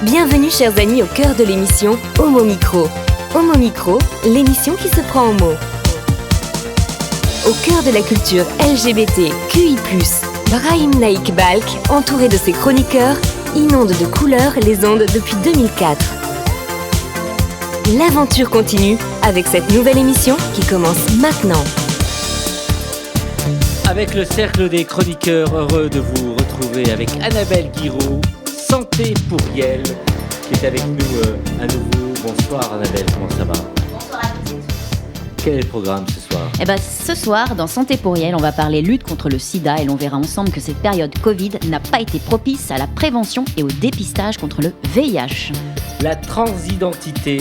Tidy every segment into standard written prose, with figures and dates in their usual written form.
Bienvenue chers amis au cœur de l'émission Homo Micro. Homo Micro, l'émission qui se prend en mots. Au cœur de la culture LGBT, QI+, Brahim Naik Balk, entouré de ses chroniqueurs, inonde de couleurs les ondes depuis 2004. L'aventure continue avec cette nouvelle émission qui commence maintenant. Avec le cercle des chroniqueurs, heureux de vous retrouver avec Annabelle Guiraud, Santé pour Yel, qui est avec nous à nouveau. Bonsoir Annabelle, comment ça va ? Bonsoir à toutes et tous. Quel est le programme ce soir ? Ce soir, dans Santé pour Yel, on va parler lutte contre le sida et l'on verra ensemble que cette période Covid n'a pas été propice à la prévention et au dépistage contre le VIH. La transidentité,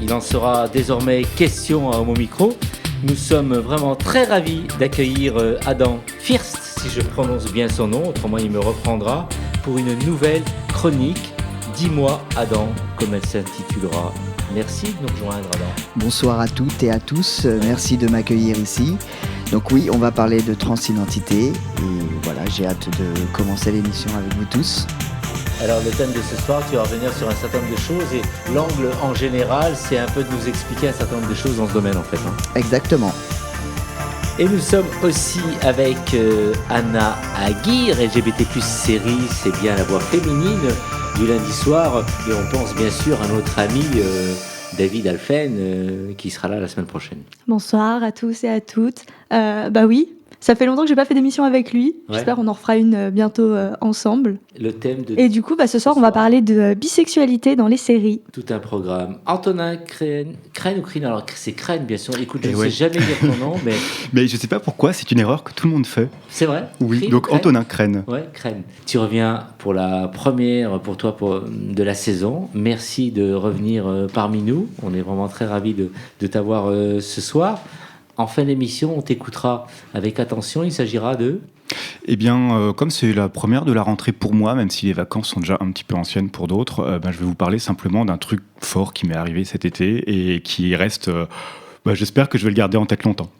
il en sera désormais question à Homo Micro. Nous sommes vraiment très ravis d'accueillir Adam First, si je prononce bien son nom, autrement il me reprendra, pour une nouvelle chronique. Dis-moi Adam, comme elle s'intitulera. Merci de nous rejoindre Adam. Bonsoir à toutes et à tous, merci de m'accueillir ici. Donc oui, on va parler de transidentité et voilà, j'ai hâte de commencer l'émission avec vous tous. Alors le thème de ce soir, tu vas revenir sur un certain nombre de choses et l'angle en général, c'est un peu de nous expliquer un certain nombre de choses dans ce domaine en fait. Exactement. Et nous sommes aussi avec Anna Aguirre, LGBT+ série, c'est bien la voix féminine du lundi soir. Et on pense bien sûr à notre ami David Alphen qui sera là la semaine prochaine. Bonsoir à tous et à toutes. Oui, ça fait longtemps que j'ai pas fait d'émission avec lui. Ouais. J'espère qu'on en refera une bientôt ensemble. Le thème de... Et du coup, ce soir, on va parler de bisexualité dans les séries. Tout un programme. Antonin Crène ou Crine, alors c'est Crène bien sûr. Écoute, je ne ouais. sais jamais dire ton nom, mais... Mais je ne sais pas pourquoi, c'est une erreur que tout le monde fait. C'est vrai ? Oui, Crine, donc Crène. Antonin Crène. Ouais, Crène. Tu reviens pour la première, pour toi, de la saison. Merci de revenir parmi nous. On est vraiment très ravis de t'avoir ce soir. En fin d'émission, on t'écoutera avec attention. Il s'agira de... Eh bien, comme c'est la première de la rentrée pour moi, même si les vacances sont déjà un petit peu anciennes pour d'autres, je vais vous parler simplement d'un truc fort qui m'est arrivé cet été et qui reste... j'espère que je vais le garder en tête longtemps.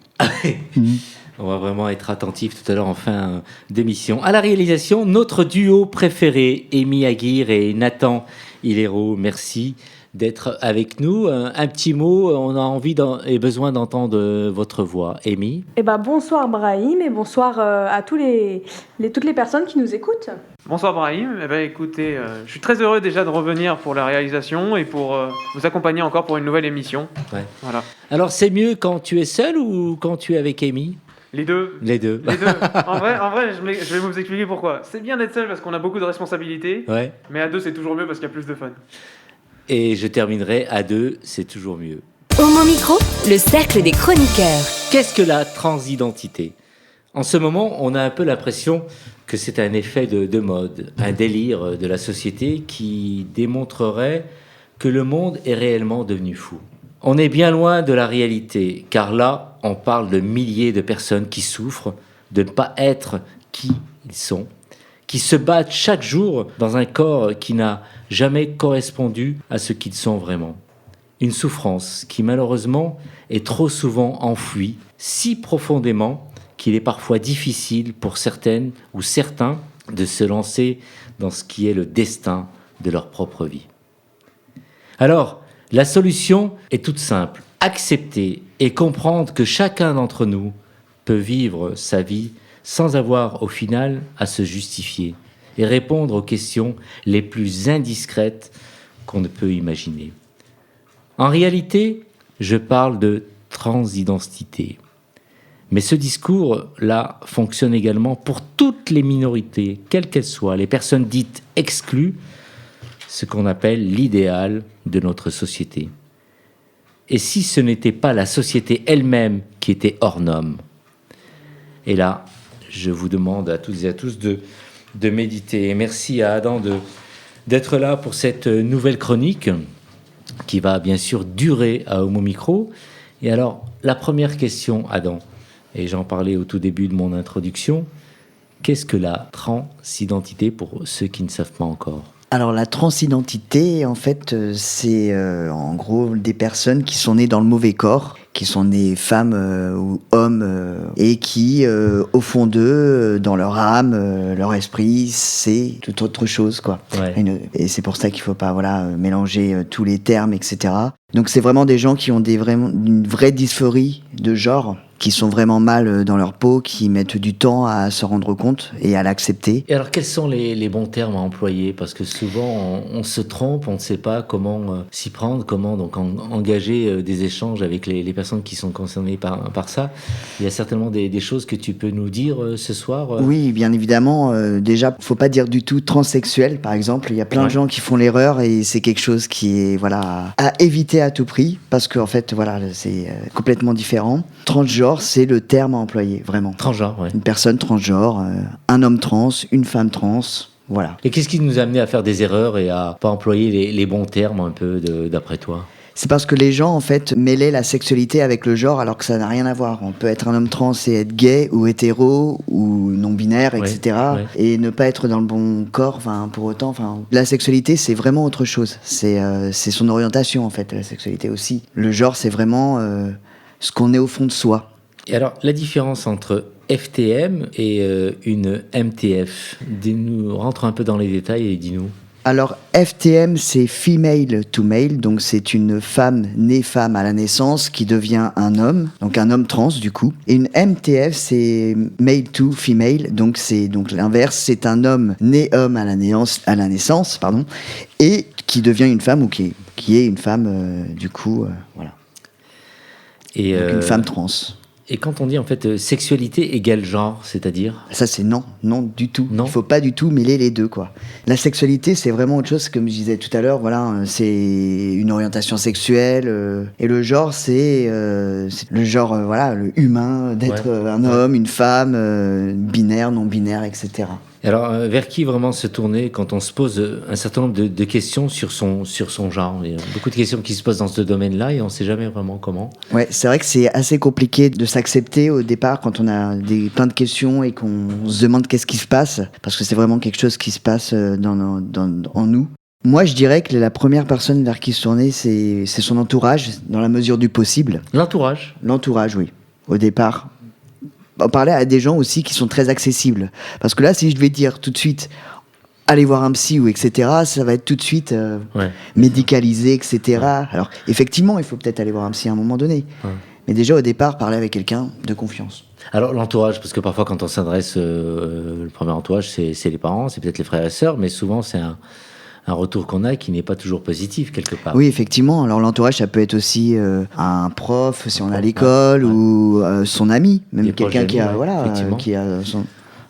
On va vraiment être attentif tout à l'heure en fin d'émission. À la réalisation, notre duo préféré, Amy Aguirre et Nathan Hilero. Merci d'être avec nous. Un petit mot, on a envie et besoin d'entendre votre voix. Amy ? Bonsoir Brahim et bonsoir à toutes les personnes qui nous écoutent. Bonsoir Brahim, écoutez, je suis très heureux déjà de revenir pour la réalisation et pour vous accompagner encore pour une nouvelle émission. Ouais. Voilà. Alors c'est mieux quand tu es seul ou quand tu es avec Amy ? Les deux. Les deux. En vrai, je vais vous expliquer pourquoi. C'est bien d'être seul parce qu'on a beaucoup de responsabilités, Ouais. mais à deux c'est toujours mieux parce qu'il y a plus de fun. Et je terminerai à deux, c'est toujours mieux. Homo Micro, le cercle des chroniqueurs. Qu'est-ce que la transidentité ? En ce moment, on a un peu l'impression que c'est un effet de mode, un délire de la société qui démontrerait que le monde est réellement devenu fou. On est bien loin de la réalité, car là, on parle de milliers de personnes qui souffrent de ne pas être qui ils sont, qui se battent chaque jour dans un corps qui n'a jamais correspondu à ce qu'ils sont vraiment. Une souffrance qui malheureusement est trop souvent enfouie, si profondément qu'il est parfois difficile pour certaines ou certains de se lancer dans ce qui est le destin de leur propre vie. Alors, la solution est toute simple, accepter et comprendre que chacun d'entre nous peut vivre sa vie sans avoir au final à se justifier et répondre aux questions les plus indiscrètes qu'on ne peut imaginer. En réalité, je parle de transidentité. Mais ce discours-là fonctionne également pour toutes les minorités, quelles qu'elles soient, les personnes dites exclues, ce qu'on appelle l'idéal de notre société. Et si ce n'était pas la société elle-même qui était hors norme ? Et là, je vous demande à toutes et à tous de méditer. Et merci à Adam d'être là pour cette nouvelle chronique qui va bien sûr durer à Homo Micro. Et alors, la première question, Adam, et j'en parlais au tout début de mon introduction, qu'est-ce que la transidentité pour ceux qui ne savent pas encore ? Alors la transidentité, en fait, c'est en gros des personnes qui sont nées dans le mauvais corps, qui sont nées femmes ou hommes, et qui, au fond d'eux, dans leur âme, leur esprit, c'est tout autre chose, quoi. Ouais. Et c'est pour ça qu'il faut pas, mélanger tous les termes, etc. Donc c'est vraiment des gens qui ont une vraie dysphorie de genre, qui sont vraiment mal dans leur peau, qui mettent du temps à se rendre compte et à l'accepter. Et alors, quels sont les bons termes à employer? Parce que souvent, on se trompe, on ne sait pas comment s'y prendre, comment donc engager des échanges avec les personnes qui sont concernées par ça. Il y a certainement des choses que tu peux nous dire ce soir. Oui, bien évidemment. Déjà, faut pas dire du tout transsexuel, par exemple. Il y a plein de gens qui font l'erreur et c'est quelque chose qui est à éviter à tout prix parce qu'en fait, c'est complètement différent. Transgenre, c'est le terme à employer, vraiment. Transgenre, ouais. Une personne transgenre, un homme trans, une femme trans, voilà. Et qu'est-ce qui nous a amené à faire des erreurs et à pas employer les bons termes un peu d'après toi? C'est parce que les gens, en fait, mêlaient la sexualité avec le genre alors que ça n'a rien à voir. On peut être un homme trans et être gay ou hétéro ou non-binaire, etc. Ouais. Et ne pas être dans le bon corps, pour autant. La sexualité, c'est vraiment autre chose. C'est son orientation, en fait, la sexualité aussi. Le genre, c'est vraiment ce qu'on est au fond de soi. Et alors, la différence entre FTM et une MTF, dis-nous, rentre un peu dans les détails et dis-nous. Alors, FTM, c'est female to male, donc c'est une femme née femme à la naissance qui devient un homme, donc un homme trans du coup. Et une MTF, c'est male to female, donc c'est l'inverse, c'est un homme né homme à la naissance, et qui devient une femme ou qui est une femme du coup, voilà. Et donc une femme trans. Et quand on dit en fait sexualité égale genre, c'est-à-dire? Ça c'est non du tout. Non. Il faut pas du tout mêler les deux, quoi. La sexualité c'est vraiment autre chose, comme je disais tout à l'heure, c'est une orientation sexuelle et le genre c'est le genre le humain d'être un homme, une femme, binaire, non binaire, etc. Alors, vers qui vraiment se tourner quand on se pose un certain nombre de questions sur son genre? Il y a beaucoup de questions qui se posent dans ce domaine-là et on ne sait jamais vraiment comment. Ouais, c'est vrai que c'est assez compliqué de s'accepter au départ quand on a plein de questions et qu'on se demande qu'est-ce qui se passe, parce que c'est vraiment quelque chose qui se passe en nous. Moi, je dirais que la première personne vers qui se tourner, c'est son entourage, dans la mesure du possible. L'entourage? L'entourage, oui. Au départ. On parlait à des gens aussi qui sont très accessibles. Parce que là, si je devais dire tout de suite, allez voir un psy ou etc., ça va être tout de suite médicalisé, etc. Alors, effectivement, il faut peut-être aller voir un psy à un moment donné. Ouais. Mais déjà, au départ, parler avec quelqu'un de confiance. Alors, l'entourage, parce que parfois, quand on s'adresse, le premier entourage, c'est les parents, c'est peut-être les frères et sœurs, mais souvent, c'est un retour qu'on a qui n'est pas toujours positif quelque part. Oui, effectivement. Alors l'entourage, ça peut être aussi un prof, si on est à l'école, ou son ami, même quelqu'un qui a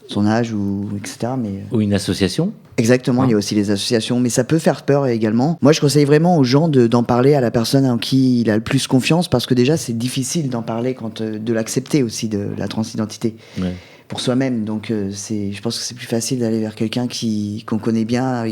son âge, ou etc. Ou une association. Exactement, il y a aussi les associations, mais ça peut faire peur également. Moi, je conseille vraiment aux gens d'en parler à la personne en qui il a le plus confiance, parce que déjà, c'est difficile d'en parler, de l'accepter aussi, de la transidentité. Ouais. Pour soi-même. Donc, je pense que c'est plus facile d'aller vers quelqu'un qu'on connaît bien,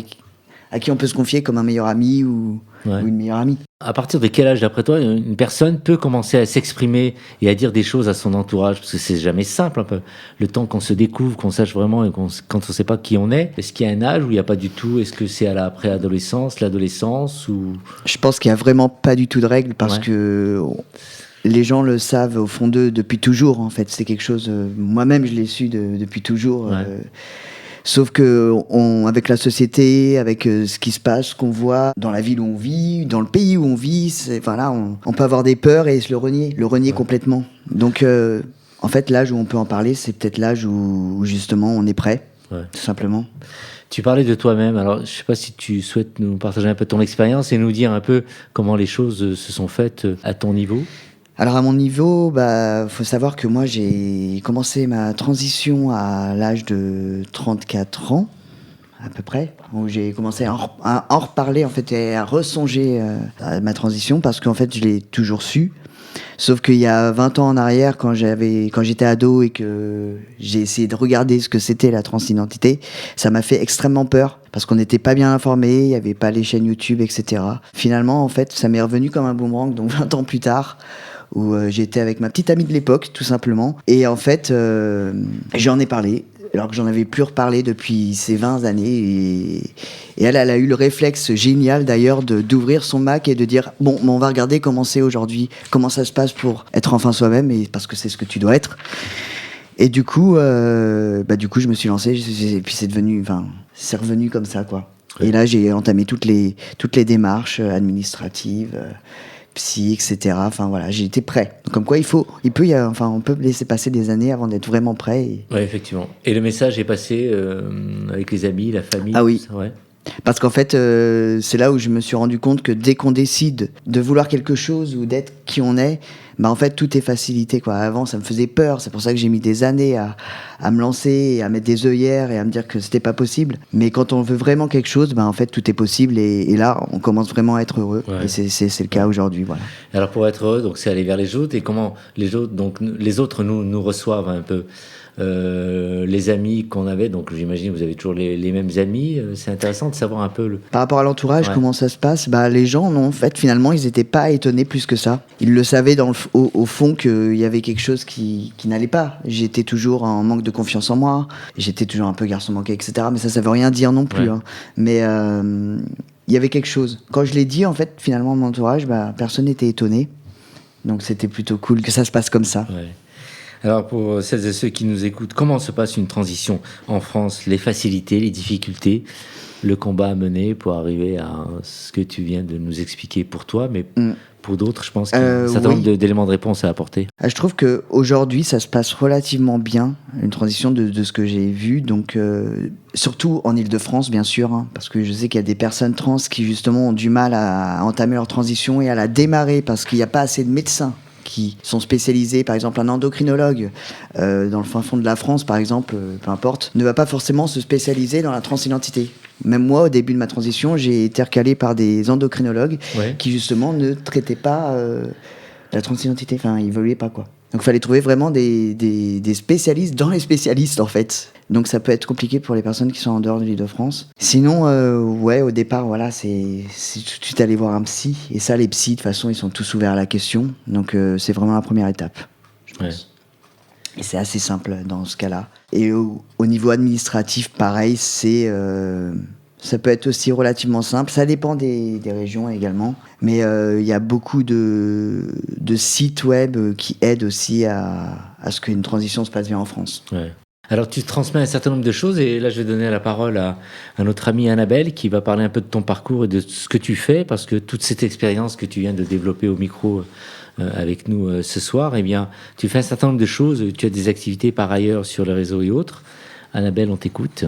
à qui on peut se confier comme un meilleur ami ou une meilleure amie. À partir de quel âge, d'après toi, une personne peut commencer à s'exprimer et à dire des choses à son entourage? Parce que c'est jamais simple, un peu. Le temps qu'on se découvre, qu'on sache vraiment, et quand on ne sait pas qui on est. Est-ce qu'il y a un âge où il n'y a pas du tout? Est-ce que c'est à la préadolescence, l'adolescence ou... Je pense qu'il n'y a vraiment pas du tout de règle, parce que les gens le savent au fond d'eux depuis toujours, en fait. C'est quelque chose... moi-même, je l'ai su depuis toujours. Ouais. Sauf que avec la société, avec ce qui se passe, ce qu'on voit dans la ville où on vit, dans le pays où on vit, on peut avoir des peurs et se le renier complètement. Donc, en fait, l'âge où on peut en parler, c'est peut-être l'âge où justement on est prêt, tout simplement. Tu parlais de toi-même, alors je ne sais pas si tu souhaites nous partager un peu ton expérience et nous dire un peu comment les choses se sont faites à ton niveau. Alors à mon niveau, faut savoir que moi j'ai commencé ma transition à l'âge de 34 ans, à peu près, où j'ai commencé à en reparler en fait et à ressonger à ma transition, parce qu'en fait je l'ai toujours su. Sauf qu'il y a 20 ans en arrière, quand j'étais ado et que j'ai essayé de regarder ce que c'était la transidentité, ça m'a fait extrêmement peur, parce qu'on n'était pas bien informés, il n'y avait pas les chaînes YouTube, etc. Finalement, en fait, ça m'est revenu comme un boomerang, donc 20 ans plus tard, où j'étais avec ma petite amie de l'époque, tout simplement. Et en fait, j'en ai parlé alors que j'en avais plus reparlé depuis ces 20 années. Et elle a eu le réflexe génial d'ailleurs d'ouvrir son Mac et de dire bon, on va regarder comment c'est aujourd'hui, comment ça se passe pour être enfin soi-même, et parce que c'est ce que tu dois être. Et du coup, je me suis lancé, et puis c'est revenu comme ça, quoi. Ouais. Et là, j'ai entamé toutes les démarches administratives, psy, etc. Enfin voilà, j'ai été prêt. Donc, comme quoi, on peut laisser passer des années avant d'être vraiment prêt. Oui, effectivement. Et le message est passé avec les amis, la famille. Ah oui. Tout ça, ouais. Parce qu'en fait, c'est là où je me suis rendu compte que dès qu'on décide de vouloir quelque chose ou d'être qui on est, en fait, tout est facilité, quoi. Avant, ça me faisait peur. C'est pour ça que j'ai mis des années à me lancer, et à mettre des œillères et à me dire que c'était pas possible. Mais quand on veut vraiment quelque chose, en fait, tout est possible. Et là, on commence vraiment à être heureux. Ouais. Et c'est le cas aujourd'hui, voilà. Alors, pour être heureux, donc, c'est aller vers les autres. Et comment les autres nous reçoivent un peu. Les amis qu'on avait, donc j'imagine que vous avez toujours les mêmes amis. C'est intéressant de savoir un peu par rapport à l'entourage, comment ça se passe. Les gens, non, en fait, finalement, ils n'étaient pas étonnés plus que ça. Ils le savaient au fond qu'il y avait quelque chose qui n'allait pas. J'étais toujours en manque de confiance en moi, j'étais toujours un peu garçon manqué, etc. Mais ça veut rien dire non plus. Hein. Mais il y avait quelque chose. Quand je l'ai dit, en fait, finalement, mon entourage, personne n'était étonné. Donc c'était plutôt cool que ça se passe comme ça. Ouais. Alors, pour celles et ceux qui nous écoutent, comment se passe une transition en France? Les facilités, les difficultés, le combat à mener pour arriver à ce que tu viens de nous expliquer pour toi, mais pour d'autres, je pense qu'il y a un certain nombre d'éléments de réponse à apporter. Je trouve qu'aujourd'hui, ça se passe relativement bien, une transition de ce que j'ai vu, donc surtout en Ile-de-France, bien sûr, hein, parce que je sais qu'il y a des personnes trans qui, justement, ont du mal à entamer leur transition et à la démarrer parce qu'il n'y a pas assez de médecins qui sont spécialisés, par exemple un endocrinologue dans le fin fond de la France, par exemple, peu importe, ne va pas forcément se spécialiser dans la transidentité. Même moi, au début de ma transition, j'ai été recalé par des endocrinologues qui justement ne traitaient pas la transidentité, enfin ils évoluaient pas, quoi. Donc il fallait trouver vraiment des spécialistes dans les spécialistes, en fait. Donc ça peut être compliqué pour les personnes qui sont en dehors de l'Île-de-France. Sinon, au départ, voilà, c'est tout de suite aller voir un psy. Et ça, les psys, de toute façon, ils sont tous ouverts à la question. Donc c'est vraiment la première étape, je pense. Et c'est assez simple dans ce cas-là. Et au niveau administratif, pareil, ça peut être aussi relativement simple. Ça dépend des régions également. Mais il y a beaucoup de sites web qui aident aussi à ce qu'une transition se passe bien en France. Ouais. Alors, tu transmets un certain nombre de choses, et là, je vais donner la parole à notre amie Annabelle, qui va parler un peu de ton parcours et de ce que tu fais, parce que toute cette expérience que tu viens de développer au micro avec nous ce soir, eh bien, tu fais un certain nombre de choses, tu as des activités par ailleurs sur les réseaux et autres. Annabelle, on t'écoute.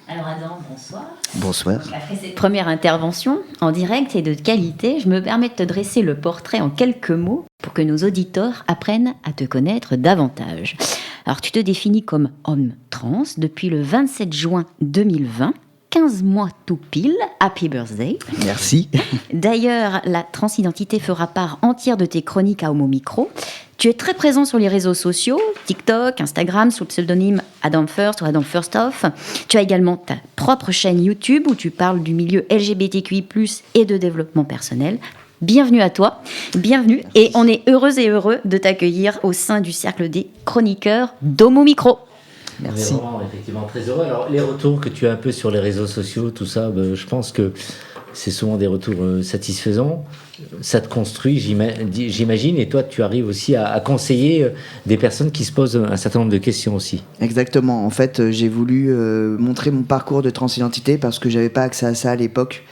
Alors Adam, bonsoir. Bonsoir. Donc, après cette première intervention en direct et de qualité, je me permets de te dresser le portrait en quelques mots pour que nos auditeurs apprennent à te connaître davantage. Alors tu te définis comme homme trans depuis le 27 juin 2020, 15 mois tout pile. Happy birthday. Merci. D'ailleurs, la transidentité fera part entière de tes chroniques à Homo Micro. Tu es très présent sur les réseaux sociaux, TikTok, Instagram, sous le pseudonyme Adam First ou Adam First Off. Tu as également ta propre chaîne YouTube où tu parles du milieu LGBTQI+, et de développement personnel. Bienvenue à toi, bienvenue. Merci. Et on est heureux et heureux de t'accueillir au sein du cercle des chroniqueurs d'Homo Micro. Merci. On est vraiment, effectivement, très heureux. Alors, les retours que tu as un peu sur les réseaux sociaux, tout ça, je pense que c'est souvent des retours satisfaisants. Ça te construit, j'imagine, et toi, tu arrives aussi à conseiller des personnes qui se posent un certain nombre de questions aussi. Exactement. En fait, j'ai voulu montrer mon parcours de transidentité parce que j'avais pas accès à ça à l'époque.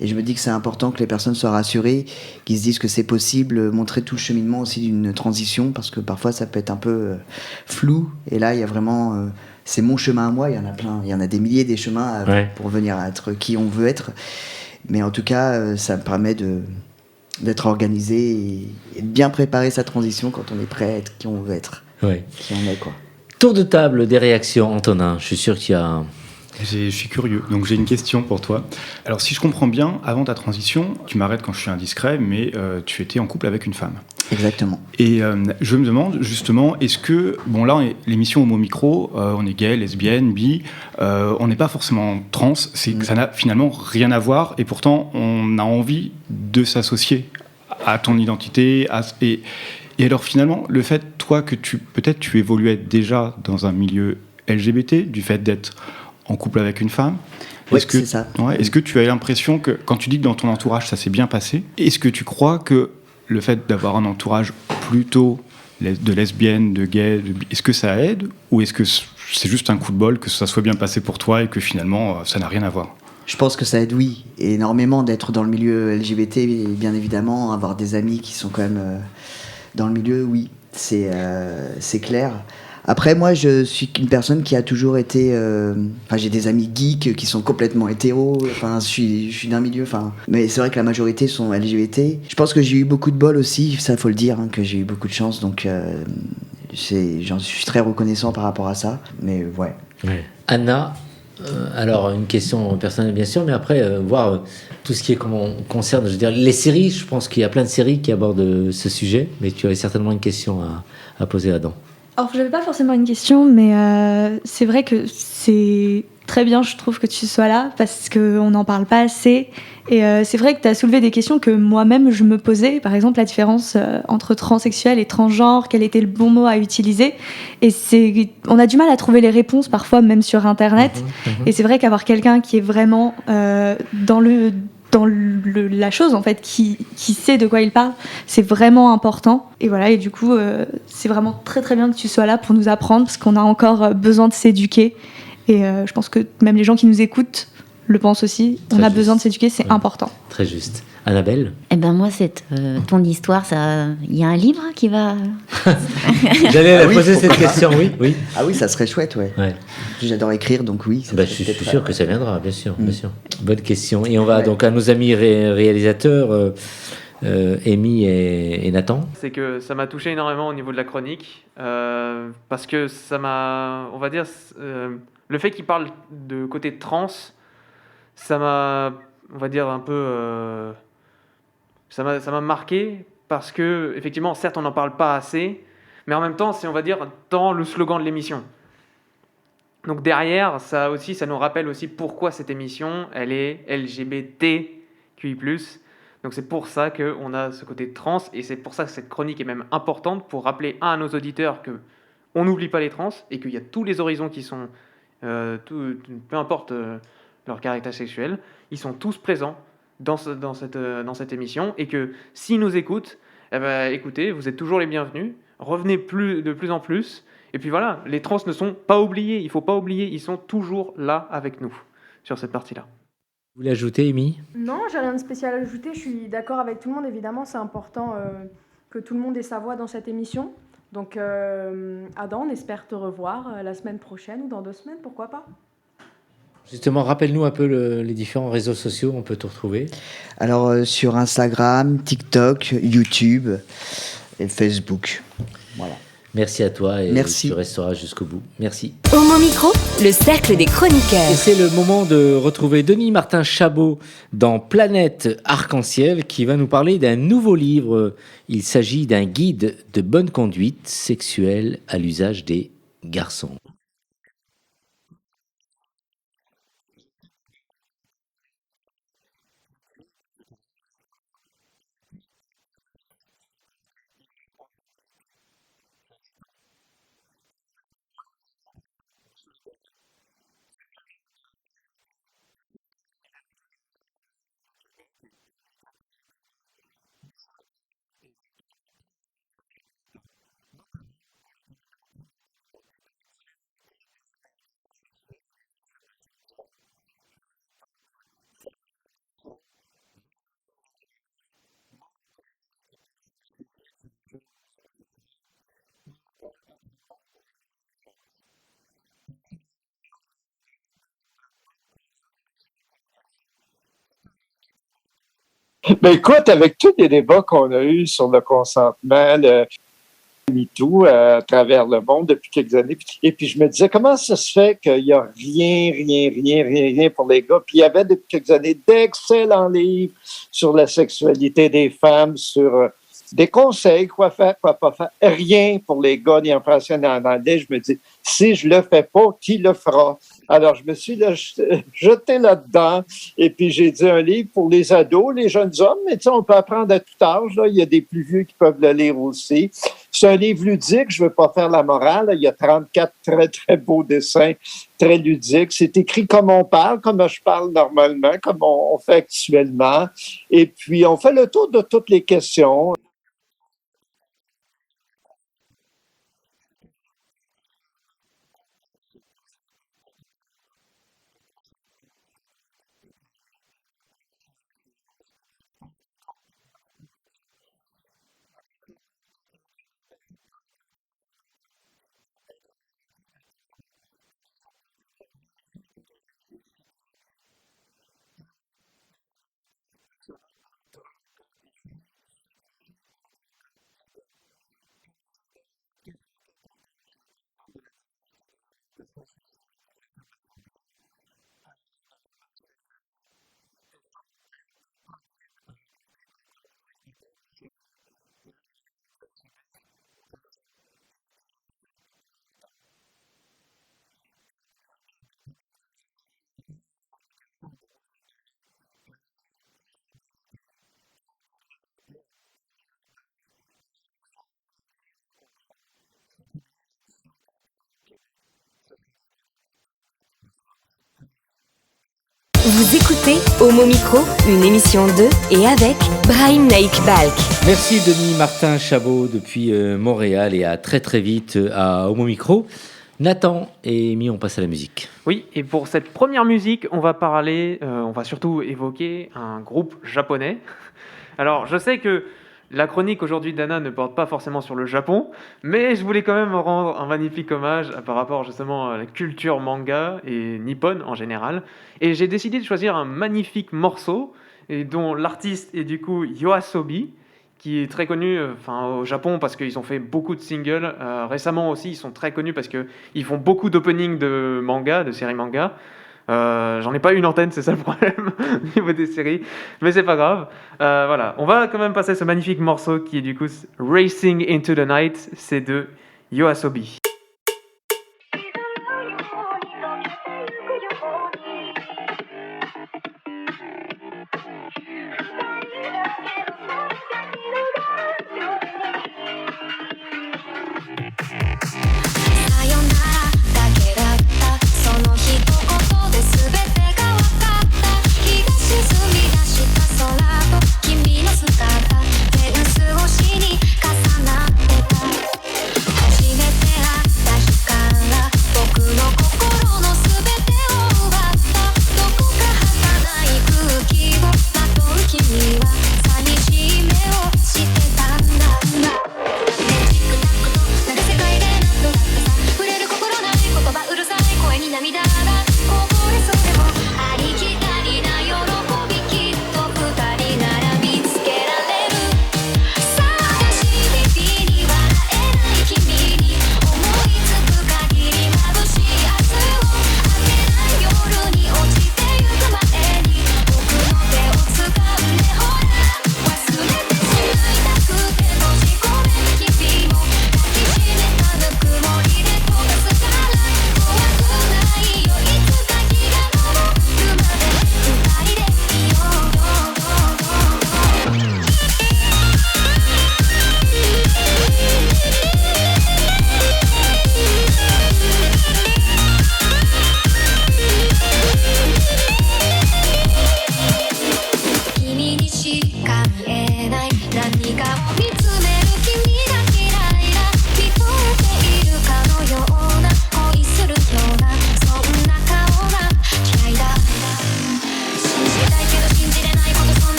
Et je me dis que c'est important que les personnes soient rassurées, qu'ils se disent que c'est possible, montrer tout le cheminement aussi d'une transition, parce que parfois ça peut être un peu flou. Et là, il y a vraiment... c'est mon chemin à moi, il y en a plein. Il y en a des milliers des chemins pour venir à être qui on veut être. Mais en tout cas, ça me permet d'être organisé et de bien préparer sa transition quand on est prêt à être qui on veut être. Ouais. Qui on est, quoi. Tour de table des réactions, Antonin. Je suis sûr qu'il y a... Je suis curieux, donc j'ai une question pour toi. Alors si je comprends bien, avant ta transition, tu m'arrêtes quand je suis indiscret, mais tu étais en couple avec une femme. Exactement. Et je me demande justement, est-ce que, bon là, l'émission Homo Micro, on est gay, lesbienne, bi, on n'est pas forcément trans, ça n'a finalement rien à voir, et pourtant on a envie de s'associer à ton identité, et alors finalement, le fait, toi, que peut-être tu évoluais déjà dans un milieu LGBT, du fait d'être en couple avec une femme. Oui, c'est ça. Ouais, est-ce que tu as l'impression que, quand tu dis que dans ton entourage ça s'est bien passé, est-ce que tu crois que le fait d'avoir un entourage plutôt de lesbiennes, de gays, est-ce que ça aide, ou est-ce que c'est juste un coup de bol que ça soit bien passé pour toi et que finalement ça n'a rien à voir? Je pense que ça aide, oui, énormément d'être dans le milieu LGBT, et bien évidemment, avoir des amis qui sont quand même dans le milieu, oui, c'est clair. Après, moi, je suis une personne qui a toujours été... j'ai des amis geeks qui sont complètement hétéros. Enfin, je suis d'un milieu... Mais c'est vrai que la majorité sont LGBT. Je pense que j'ai eu beaucoup de bol aussi, ça, faut le dire, hein, que j'ai eu beaucoup de chance. Donc, j'en suis très reconnaissant par rapport à ça. Mais ouais. Anna, alors une question personnelle, bien sûr, mais après, voir tout ce qui concerne, je veux dire, les séries. Je pense qu'il y a plein de séries qui abordent ce sujet, mais tu avais certainement une question à poser à Adam. Alors, je n'avais pas forcément une question, mais c'est vrai que c'est très bien, je trouve, que tu sois là, parce qu'on n'en parle pas assez. Et c'est vrai que tu as soulevé des questions que moi-même, je me posais. Par exemple, la différence entre transsexuel et transgenre, quel était le bon mot à utiliser. Et on a du mal à trouver les réponses, parfois, même sur Internet. Et c'est vrai qu'avoir quelqu'un qui est vraiment dans la chose, en fait, qui sait de quoi il parle, c'est vraiment important. Et voilà, et du coup, c'est vraiment très très bien que tu sois là pour nous apprendre, parce qu'on a encore besoin de s'éduquer. Et je pense que même les gens qui nous écoutent le pensent aussi. On a besoin de s'éduquer, c'est important. Très juste. Annabelle? Eh ben moi, ton histoire, il y a un livre qui va... J'allais poser cette question, oui. Ah oui, ça serait chouette, ouais. J'adore écrire, donc oui. Je suis sûr que ça viendra, bien sûr. Bonne question. Et on va donc à nos amis réalisateurs, Amy et Nathan. C'est que ça m'a touché énormément au niveau de la chronique, parce que ça m'a, on va dire, le fait qu'il parle de côté trans, ça m'a, on va dire, un peu... ça m'a marqué, parce que, effectivement, certes, on n'en parle pas assez, mais en même temps, c'est, on va dire, dans le slogan de l'émission. Donc derrière, ça nous rappelle aussi pourquoi cette émission, elle est LGBTQI+. Donc c'est pour ça qu'on a ce côté trans, et c'est pour ça que cette chronique est même importante, pour rappeler à nos auditeurs qu'on n'oublie pas les trans, et qu'il y a tous les horizons qui sont, peu importe leur caractère sexuel, ils sont tous présents dans cette émission, et que s'ils nous écoutent, écoutez, vous êtes toujours les bienvenus, revenez de plus en plus, et puis voilà, les trans ne sont pas oubliés, il ne faut pas oublier, ils sont toujours là avec nous, sur cette partie-là. Vous voulez ajouter, Amy? Non, j'ai rien de spécial à ajouter, je suis d'accord avec tout le monde, évidemment, c'est important que tout le monde ait sa voix dans cette émission. Donc Adam, on espère te revoir la semaine prochaine ou dans 2 semaines, pourquoi pas? Justement, rappelle-nous un peu les différents réseaux sociaux où on peut te retrouver. Alors, sur Instagram, TikTok, YouTube et Facebook. Voilà. Merci à toi et Merci. Tu resteras jusqu'au bout. Merci. Homo Micro, le cercle des chroniqueurs. Et c'est le moment de retrouver Denis Martin Chabot dans Planète Arc-en-Ciel qui va nous parler d'un nouveau livre. Il s'agit d'un guide de bonne conduite sexuelle à l'usage des garçons. Ben écoute, avec tous les débats qu'on a eus sur le consentement, le MeToo à travers le monde depuis quelques années, et puis je me disais, comment ça se fait qu'il n'y a rien pour les gars? Puis il y avait depuis quelques années d'excellents livres sur la sexualité des femmes, sur des conseils, quoi faire, quoi pas faire. Rien pour les gars, ni en français, ni en anglais. Je me dis, si je le fais pas, qui le fera? Alors, je me suis jeté là-dedans et puis j'ai dit un livre pour les ados, les jeunes hommes, mais tu sais, on peut apprendre à tout âge. Là. Il y a des plus vieux qui peuvent le lire aussi. C'est un livre ludique, je ne veux pas faire la morale. Là. Il y a 34 très, très beaux dessins, très ludiques. C'est écrit comme on parle, comme je parle normalement, comme on fait actuellement. Et puis, on fait le tour de toutes les questions. Vous écoutez Homo Micro, une émission de et avec Brahim Naik Balk. Merci Denis Martin Chabot depuis Montréal et à très très vite à Homo Micro. Nathan et Amy, on passe à la musique. Oui, et pour cette première musique, on va surtout évoquer un groupe japonais. Alors, je sais que la chronique aujourd'hui d'Anna ne porte pas forcément sur le Japon, mais je voulais quand même rendre un magnifique hommage par rapport justement à la culture manga et nippone en général. Et j'ai décidé de choisir un magnifique morceau et dont l'artiste est du coup YOASOBI, qui est très connu au Japon parce qu'ils ont fait beaucoup de singles. Récemment aussi, ils sont très connus parce qu'ils font beaucoup d'openings de manga, de séries manga. J'en ai pas une antenne, c'est ça le problème au niveau des séries, mais c'est pas grave. Voilà, on va quand même passer ce magnifique morceau qui est du coup Racing into the Night, c'est de YOASOBI. 初めて会った瞬間僕の心の全てを奪った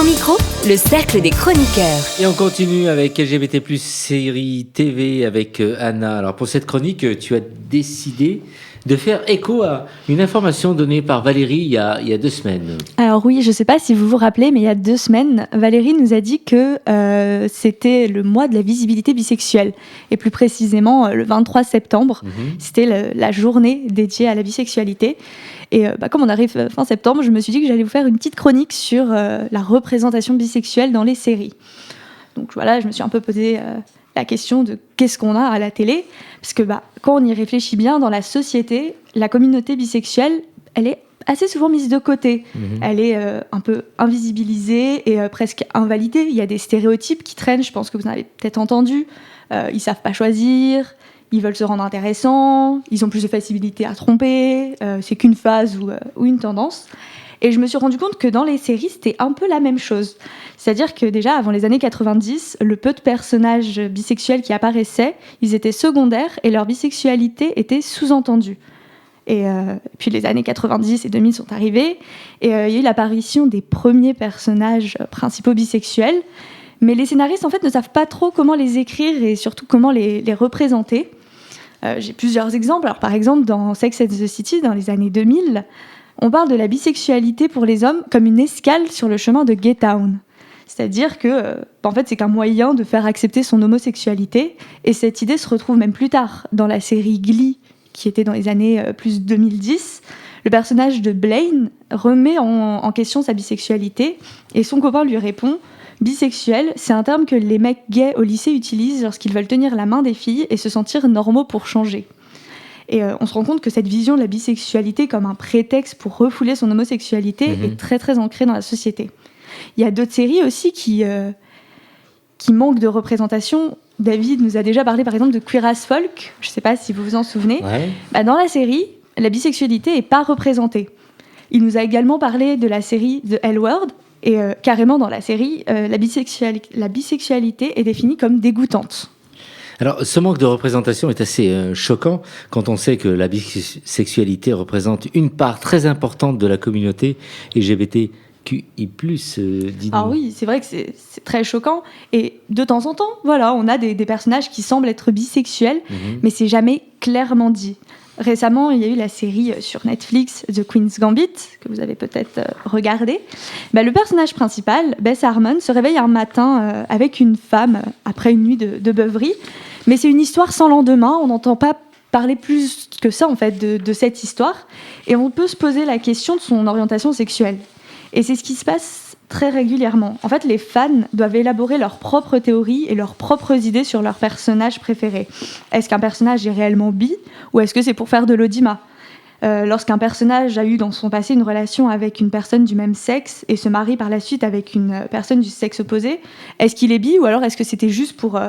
Micro, le cercle des chroniqueurs. Et on continue avec LGBT+, série TV avec Anna. Alors pour cette chronique, tu as décidé de faire écho à une information donnée par Valérie il y a 2 semaines. Alors oui, je ne sais pas si vous vous rappelez, mais il y a 2 semaines, Valérie nous a dit que c'était le mois de la visibilité bisexuelle. Et plus précisément, le 23 septembre, c'était la journée dédiée à la bisexualité. Et comme on arrive fin septembre, je me suis dit que j'allais vous faire une petite chronique sur la représentation bisexuelle dans les séries. Donc voilà, je me suis un peu posé la question de qu'est-ce qu'on a à la télé. Parce que quand on y réfléchit bien, dans la société, la communauté bisexuelle, elle est assez souvent mise de côté. Elle est un peu invisibilisée et presque invalidée. Il y a des stéréotypes qui traînent, je pense que vous en avez peut-être entendu. Ils savent pas choisir, ils veulent se rendre intéressants, ils ont plus de facilité à tromper, c'est qu'une phase ou une tendance. Et je me suis rendu compte que dans les séries, c'était un peu la même chose. C'est-à-dire que déjà, avant les années 90, le peu de personnages bisexuels qui apparaissaient, ils étaient secondaires et leur bisexualité était sous-entendue. Et puis les années 90 et 2000 sont arrivées, et il y a eu l'apparition des premiers personnages principaux bisexuels. Mais les scénaristes, en fait, ne savent pas trop comment les écrire et surtout comment les représenter. J'ai plusieurs exemples. Alors, par exemple, dans Sex and the City, dans les années 2000, on parle de la bisexualité pour les hommes comme une escale sur le chemin de Gay Town. C'est-à-dire que, en fait, c'est qu'un moyen de faire accepter son homosexualité. Et cette idée se retrouve même plus tard dans la série Glee, qui était dans les années plus 2010. Le personnage de Blaine remet en question sa bisexualité et son copain lui répond « Bisexuel, c'est un terme que les mecs gays au lycée utilisent lorsqu'ils veulent tenir la main des filles et se sentir normaux pour changer. » Et on se rend compte que cette vision de la bisexualité comme un prétexte pour refouler son homosexualité est très très ancrée dans la société. Il y a d'autres séries aussi qui manquent de représentation. David nous a déjà parlé par exemple de Queer as Folk, je ne sais pas si vous vous en souvenez. Ouais. Dans la série, la bisexualité n'est pas représentée. Il nous a également parlé de la série The L Word, et carrément dans la série, la bisexualité est définie comme dégoûtante. Alors, ce manque de représentation est assez choquant quand on sait que la bisexualité représente une part très importante de la communauté LGBTQI+. Ah oui, c'est vrai que c'est très choquant. Et de temps en temps, voilà, on a des personnages qui semblent être bisexuels, mais c'est jamais clairement dit. Récemment, il y a eu la série sur Netflix The Queen's Gambit, que vous avez peut-être regardé. Le personnage principal, Beth Harmon, se réveille un matin avec une femme après une nuit de beuverie. Mais c'est une histoire sans lendemain, on n'entend pas parler plus que ça en fait de cette histoire. Et on peut se poser la question de son orientation sexuelle. Et c'est ce qui se passe très régulièrement. En fait, les fans doivent élaborer leurs propres théories et leurs propres idées sur leur personnage préféré. Est-ce qu'un personnage est réellement bi ou est-ce que c'est pour faire de l'audimat ? Lorsqu'un personnage a eu dans son passé une relation avec une personne du même sexe et se marie par la suite avec une personne du sexe opposé, est-ce qu'il est bi ou alors est-ce que c'était juste pour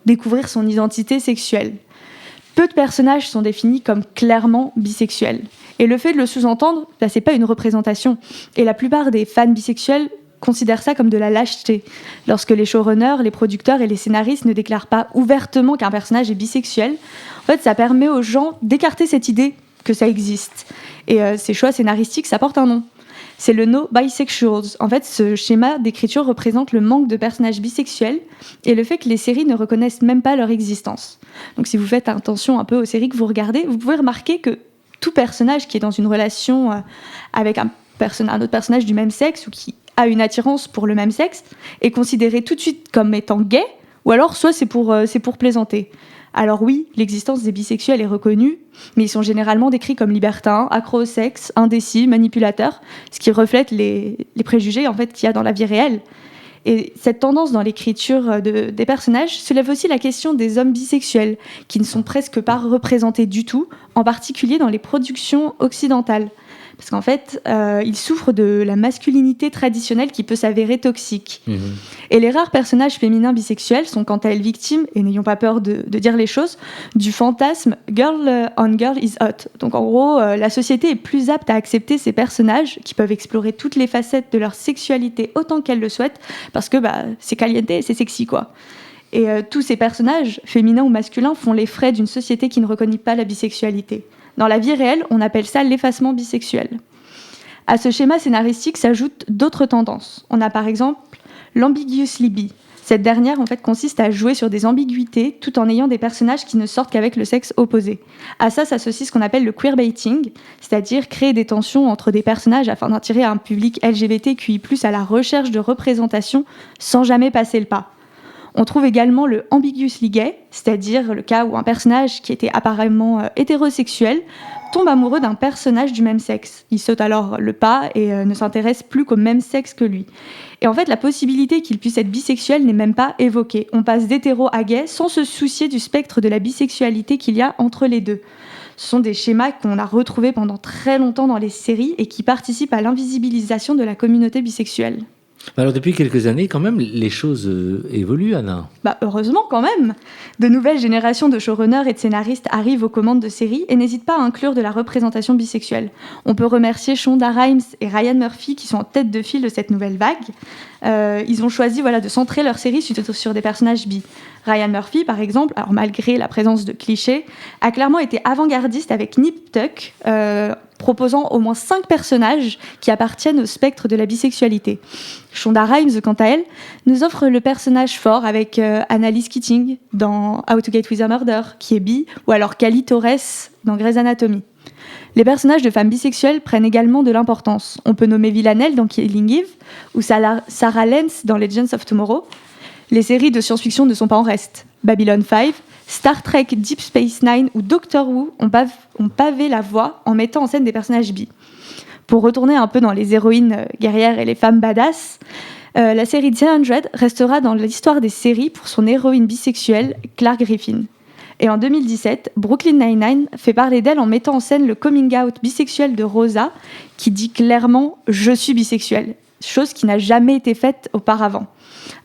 découvrir son identité sexuelle ? Peu de personnages sont définis comme clairement bisexuels. Et le fait de le sous-entendre, c'est pas une représentation. Et la plupart des fans bisexuels considèrent ça comme de la lâcheté. Lorsque les showrunners, les producteurs et les scénaristes ne déclarent pas ouvertement qu'un personnage est bisexuel, en fait, ça permet aux gens d'écarter cette idée que ça existe. Et ces choix scénaristiques, ça porte un nom. C'est le no bisexuals. En fait, ce schéma d'écriture représente le manque de personnages bisexuels et le fait que les séries ne reconnaissent même pas leur existence. Donc si vous faites attention un peu aux séries que vous regardez, vous pouvez remarquer que tout personnage qui est dans une relation avec un autre personnage du même sexe ou qui a une attirance pour le même sexe est considéré tout de suite comme étant gay, ou alors soit c'est pour plaisanter. Alors oui, l'existence des bisexuels est reconnue, mais ils sont généralement décrits comme libertins, accros au sexe, indécis, manipulateurs, ce qui reflète les préjugés en fait, qu'il y a dans la vie réelle. Et cette tendance dans l'écriture des personnages soulève aussi la question des hommes bisexuels, qui ne sont presque pas représentés du tout, en particulier dans les productions occidentales. Parce qu'en fait, ils souffrent de la masculinité traditionnelle qui peut s'avérer toxique. Et les rares personnages féminins bisexuels sont quant à elles victimes, et n'ayons pas peur de dire les choses, du fantasme « girl on girl is hot ». Donc en gros, la société est plus apte à accepter ces personnages qui peuvent explorer toutes les facettes de leur sexualité autant qu'elles le souhaitent, parce que c'est caliente et c'est sexy, quoi. Et tous ces personnages, féminins ou masculins, font les frais d'une société qui ne reconnaît pas la bisexualité. Dans la vie réelle, on appelle ça l'effacement bisexuel. À ce schéma scénaristique s'ajoutent d'autres tendances. On a par exemple l'ambiguously bi. Cette dernière, en fait, consiste à jouer sur des ambiguïtés tout en ayant des personnages qui ne sortent qu'avec le sexe opposé. À ça s'associe ce qu'on appelle le queerbaiting, c'est-à-dire créer des tensions entre des personnages afin d'attirer un public LGBTQI+, à la recherche de représentation sans jamais passer le pas. On trouve également le ambiguously gay, c'est-à-dire le cas où un personnage qui était apparemment hétérosexuel tombe amoureux d'un personnage du même sexe. Il saute alors le pas et ne s'intéresse plus qu'au même sexe que lui. Et en fait, la possibilité qu'il puisse être bisexuel n'est même pas évoquée. On passe d'hétéro à gay sans se soucier du spectre de la bisexualité qu'il y a entre les deux. Ce sont des schémas qu'on a retrouvés pendant très longtemps dans les séries et qui participent à l'invisibilisation de la communauté bisexuelle. Alors depuis quelques années, quand même, les choses évoluent, Anna. Heureusement quand même. De nouvelles générations de showrunners et de scénaristes arrivent aux commandes de séries et n'hésitent pas à inclure de la représentation bisexuelle. On peut remercier Shonda Rhimes et Ryan Murphy qui sont en tête de file de cette nouvelle vague. Ils ont choisi de centrer leur série sur des personnages bi. Ryan Murphy, par exemple, alors malgré la présence de clichés, a clairement été avant-gardiste avec Nip Tuck, proposant au moins 5 personnages qui appartiennent au spectre de la bisexualité. Shonda Rhimes, quant à elle, nous offre le personnage fort avec Annalise Keating dans How to Get With a Murder, qui est bi, ou alors Cali Torres dans Grey's Anatomy. Les personnages de femmes bisexuelles prennent également de l'importance. On peut nommer Villanelle dans Killing Eve, ou Sarah Lance dans Legends of Tomorrow. Les séries de science-fiction ne sont pas en reste. Babylon 5, Star Trek, Deep Space Nine ou Doctor Who ont pavé la voie en mettant en scène des personnages bi. Pour retourner un peu dans les héroïnes guerrières et les femmes badass, la série The 100 restera dans l'histoire des séries pour son héroïne bisexuelle, Clark Griffin. Et en 2017, Brooklyn Nine-Nine fait parler d'elle en mettant en scène le coming out bisexuel de Rosa, qui dit clairement « je suis bisexuelle », chose qui n'a jamais été faite auparavant.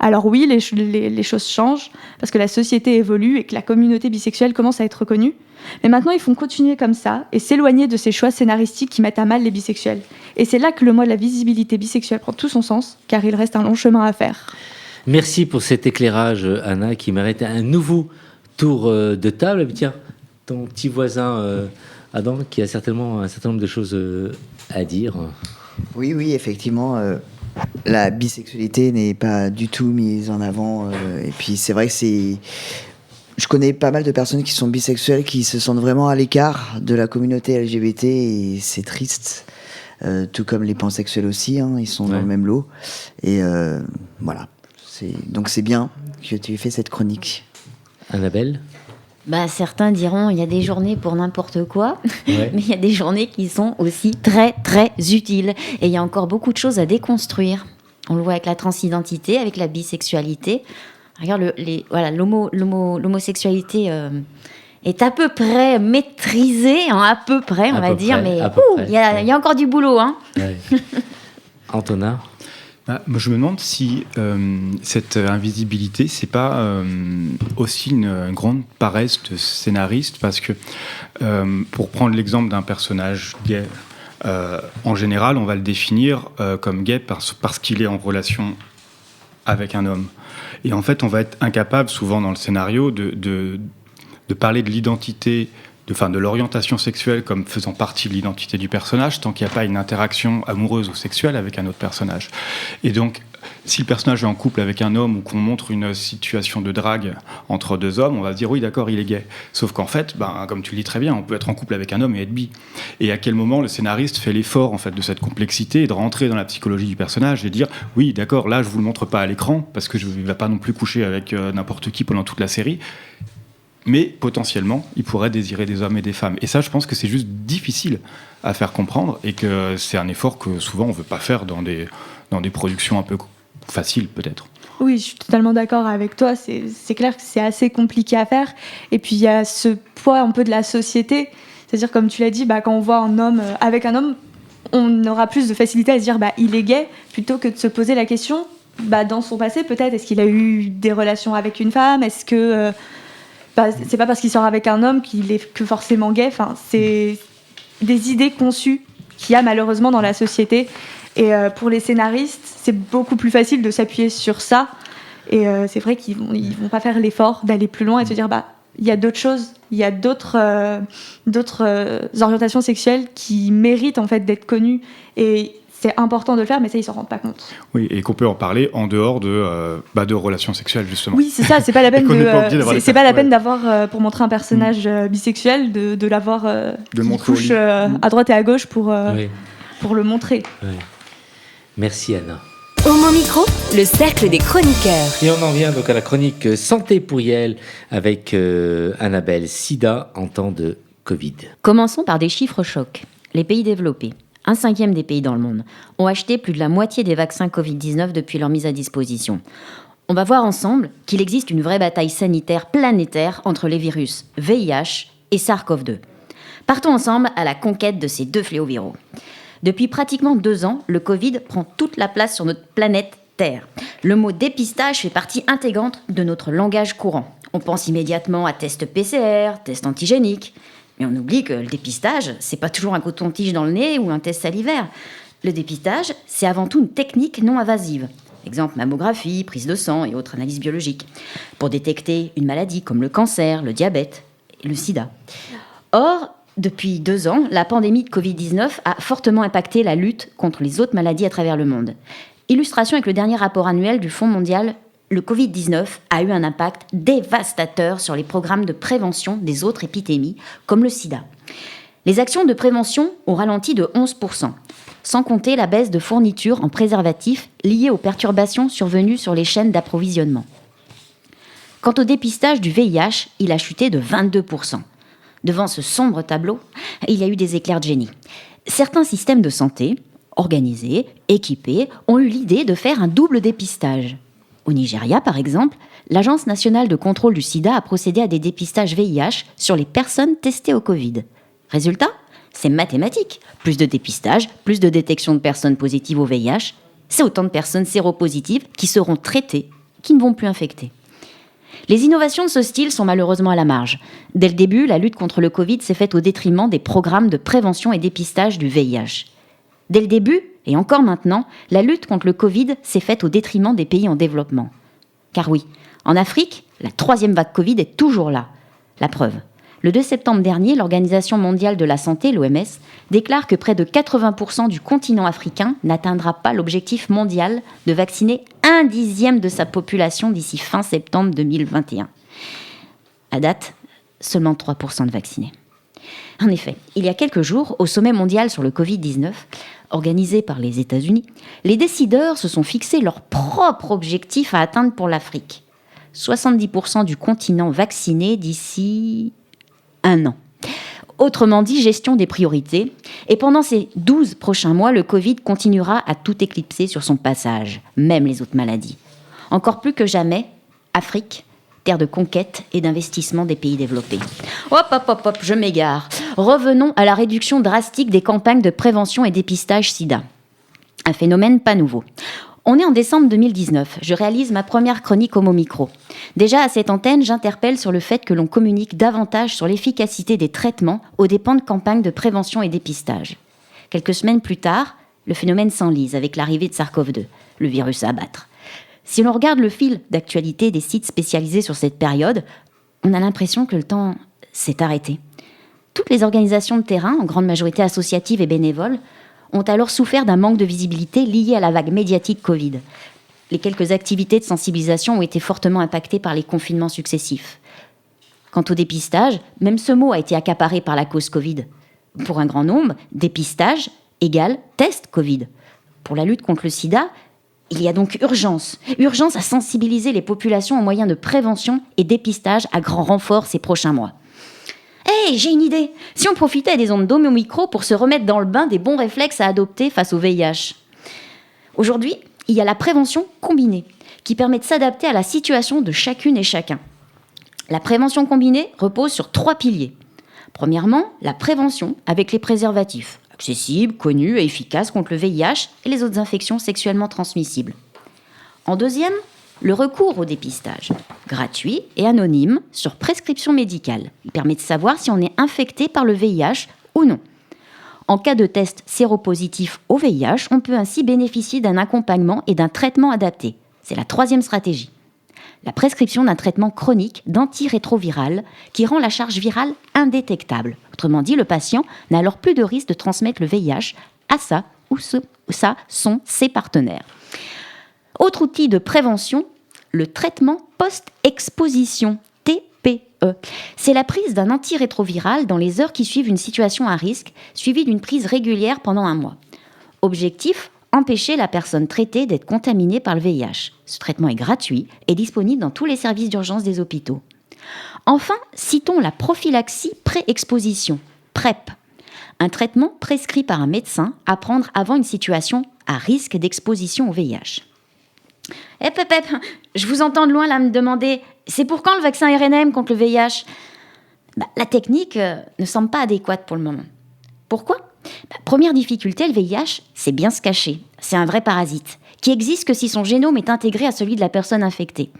Alors oui, les choses changent, parce que la société évolue et que la communauté bisexuelle commence à être reconnue. Mais maintenant, il faut continuer comme ça et s'éloigner de ces choix scénaristiques qui mettent à mal les bisexuels. Et c'est là que le mot de la visibilité bisexuelle prend tout son sens, car il reste un long chemin à faire. Merci pour cet éclairage, Anna, qui mérite un nouveau tour de table. Tiens, ton petit voisin Adam, qui a certainement un certain nombre de choses à dire. Oui, effectivement. La bisexualité n'est pas du tout mise en avant. Et puis c'est vrai que je connais pas mal de personnes qui sont bisexuelles qui se sentent vraiment à l'écart de la communauté LGBT et c'est triste. Tout comme les pansexuels aussi, ils sont dans le même lot. Et voilà. Donc c'est bien que tu aies fait cette chronique. Annabelle ? Certains diront il y a des journées pour n'importe quoi, mais il y a des journées qui sont aussi très très utiles. Et il y a encore beaucoup de choses à déconstruire. On le voit avec la transidentité, avec la bisexualité. Regarde, l'homosexualité est à peu près maîtrisée, à peu près, on va dire, mais il y a encore du boulot. Ouais. Antonin ? Moi, je me demande si cette invisibilité, c'est pas aussi une grande paresse de scénariste, parce que pour prendre l'exemple d'un personnage gay, en général, on va le définir comme gay parce qu'il est en relation avec un homme. Et en fait, on va être incapable, souvent dans le scénario, de parler de l'identité, de l'orientation sexuelle comme faisant partie de l'identité du personnage, tant qu'il n'y a pas une interaction amoureuse ou sexuelle avec un autre personnage. Et donc, si le personnage est en couple avec un homme ou qu'on montre une situation de drague entre deux hommes, on va se dire oui, d'accord, il est gay. Sauf qu'en fait, comme tu le dis très bien, on peut être en couple avec un homme et être bi. Et à quel moment le scénariste fait l'effort en fait de cette complexité et de rentrer dans la psychologie du personnage et dire oui, d'accord, là je vous le montre pas à l'écran parce que je ne vais pas non plus coucher avec n'importe qui pendant toute la série. Mais potentiellement, il pourrait désirer des hommes et des femmes. Et ça, je pense que c'est juste difficile à faire comprendre et que c'est un effort que souvent on ne veut pas faire dans des productions un peu faciles, peut-être. Oui, je suis totalement d'accord avec toi. C'est clair que c'est assez compliqué à faire. Et puis, il y a ce poids un peu de la société. C'est-à-dire, comme tu l'as dit, quand on voit un homme avec un homme, on aura plus de facilité à se dire il est gay, plutôt que de se poser la question, dans son passé, peut-être, est-ce qu'il a eu des relations avec une femme ? Est-ce que... c'est pas parce qu'il sort avec un homme qu'il est que forcément gay. C'est des idées conçues qu'il y a malheureusement dans la société. Et pour les scénaristes, c'est beaucoup plus facile de s'appuyer sur ça. Et c'est vrai qu'ils vont pas faire l'effort d'aller plus loin et de se dire il y a d'autres choses, il y a d'autres orientations sexuelles qui méritent en fait d'être connues et c'est important de le faire, mais ça, ils s'en rendent pas compte. Oui, et qu'on peut en parler en dehors de relations sexuelles, justement. Oui, c'est ça, c'est pas la peine peine d'avoir, pour montrer un personnage bisexuel, de l'avoir qui couche à droite et à gauche pour le montrer. Oui. Merci Anna. Homo Micro, le cercle des chroniqueurs. Et on en vient donc à la chronique Santé plurielle avec Annabelle. Sida en temps de Covid. Commençons par des chiffres chocs. Les pays développés, 1/5 des pays dans le monde, ont acheté plus de la moitié des vaccins Covid-19 depuis leur mise à disposition. On va voir ensemble qu'il existe une vraie bataille sanitaire planétaire entre les virus VIH et SARS-CoV-2. Partons ensemble à la conquête de ces deux fléaux viraux. Depuis pratiquement 2 ans, le Covid prend toute la place sur notre planète Terre. Le mot dépistage fait partie intégrante de notre langage courant. On pense immédiatement à test PCR, test antigénique. Mais on oublie que le dépistage, c'est pas toujours un coton-tige dans le nez ou un test salivaire. Le dépistage, c'est avant tout une technique non invasive. Exemple, mammographie, prise de sang et autres analyses biologiques. Pour détecter une maladie comme le cancer, le diabète et le sida. Or, depuis 2 ans, la pandémie de Covid-19 a fortement impacté la lutte contre les autres maladies à travers le monde. Illustration avec le dernier rapport annuel du Fonds mondial, le Covid-19 a eu un impact dévastateur sur les programmes de prévention des autres épidémies, comme le sida. Les actions de prévention ont ralenti de 11%, sans compter la baisse de fournitures en préservatifs liées aux perturbations survenues sur les chaînes d'approvisionnement. Quant au dépistage du VIH, il a chuté de 22%. Devant ce sombre tableau, il y a eu des éclairs de génie. Certains systèmes de santé, organisés, équipés, ont eu l'idée de faire un double dépistage. Au Nigeria, par exemple, l'Agence nationale de contrôle du sida a procédé à des dépistages VIH sur les personnes testées au Covid. Résultat, c'est mathématique. Plus de dépistage, plus de détection de personnes positives au VIH, c'est autant de personnes séropositives qui seront traitées, qui ne vont plus infecter. Les innovations de ce style sont malheureusement à la marge. Dès le début, la lutte contre le Covid s'est faite au détriment des programmes de prévention et dépistage du VIH. Dès le début, et encore maintenant, la lutte contre le Covid s'est faite au détriment des pays en développement. Car oui, en Afrique, la 3e vague Covid est toujours là. La preuve. Le 2 septembre dernier, l'Organisation mondiale de la santé, l'OMS, déclare que près de 80% du continent africain n'atteindra pas l'objectif mondial de vacciner 1/10 de sa population d'ici fin septembre 2021. À date, seulement 3% de vaccinés. En effet, il y a quelques jours, au sommet mondial sur le Covid-19, organisé par les États-Unis, les décideurs se sont fixés leur propre objectif à atteindre pour l'Afrique. 70% du continent vacciné d'ici 1 an. Autrement dit, gestion des priorités. Et pendant ces 12 prochains mois, le Covid continuera à tout éclipser sur son passage, même les autres maladies. Encore plus que jamais, Afrique, terre de conquête et d'investissement des pays développés. Hop, je m'égare. Revenons à la réduction drastique des campagnes de prévention et dépistage SIDA. Un phénomène pas nouveau. On est en décembre 2019. Je réalise ma première chronique Homo Micro. Déjà à cette antenne, j'interpelle sur le fait que l'on communique davantage sur l'efficacité des traitements aux dépens de campagnes de prévention et dépistage. Quelques semaines plus tard, le phénomène s'enlise avec l'arrivée de SARS-CoV-2, le virus à abattre. Si l'on regarde le fil d'actualité des sites spécialisés sur cette période, on a l'impression que le temps s'est arrêté. Toutes les organisations de terrain, en grande majorité associatives et bénévoles, ont alors souffert d'un manque de visibilité lié à la vague médiatique Covid. Les quelques activités de sensibilisation ont été fortement impactées par les confinements successifs. Quant au dépistage, même ce mot a été accaparé par la cause Covid. Pour un grand nombre, dépistage égale test Covid. Pour la lutte contre le sida, il y a donc urgence à sensibiliser les populations aux moyens de prévention et dépistage à grand renfort ces prochains mois. Hey, j'ai une idée. Si on profitait des ondes d'Homo Micro pour se remettre dans le bain des bons réflexes à adopter face au VIH. Aujourd'hui, il y a la prévention combinée, qui permet de s'adapter à la situation de chacune et chacun. La prévention combinée repose sur 3 piliers. Premièrement, la prévention avec les préservatifs, accessibles, connus et efficaces contre le VIH et les autres infections sexuellement transmissibles. En deuxième, le recours au dépistage, gratuit et anonyme, sur prescription médicale. Il permet de savoir si on est infecté par le VIH ou non. En cas de test séropositif au VIH, on peut ainsi bénéficier d'un accompagnement et d'un traitement adapté. C'est la 3e stratégie. la prescription d'un traitement chronique d'antirétroviral qui rend la charge virale indétectable. Autrement dit, le patient n'a alors plus de risque de transmettre le VIH à sa ou ses partenaires. Autre outil de prévention, le traitement post-exposition, TPE. C'est la prise d'un antirétroviral dans les heures qui suivent une situation à risque, suivie d'une prise régulière pendant 1 mois. Objectif, empêcher la personne traitée d'être contaminée par le VIH. Ce traitement est gratuit et disponible dans tous les services d'urgence des hôpitaux. Enfin, citons la prophylaxie pré-exposition, PrEP, un traitement prescrit par un médecin à prendre avant une situation à risque d'exposition au VIH. Je vous entends de loin là me demander « c'est pour quand le vaccin RNM contre le VIH ?» La technique ne semble pas adéquate pour le moment. Pourquoi ? Première difficulté, le VIH, c'est bien se cacher. C'est un vrai parasite, qui existe que si son génome est intégré à celui de la personne infectée.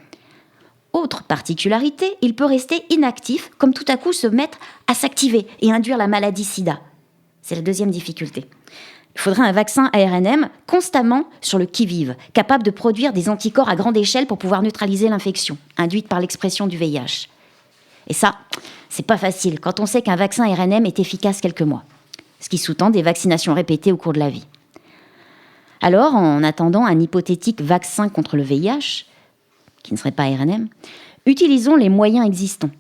Autre particularité, il peut rester inactif, comme tout à coup se mettre à s'activer et induire la maladie SIDA. C'est la deuxième difficulté. Il faudrait un vaccin ARNM constamment sur le qui-vive, capable de produire des anticorps à grande échelle pour pouvoir neutraliser l'infection, induite par l'expression du VIH. Et ça, c'est pas facile quand on sait qu'un vaccin ARNM est efficace quelques mois. Ce qui sous-tend des vaccinations répétées au cours de la vie. Alors, en attendant un hypothétique vaccin contre le VIH, qui ne serait pas RNM, utilisons les moyens existants.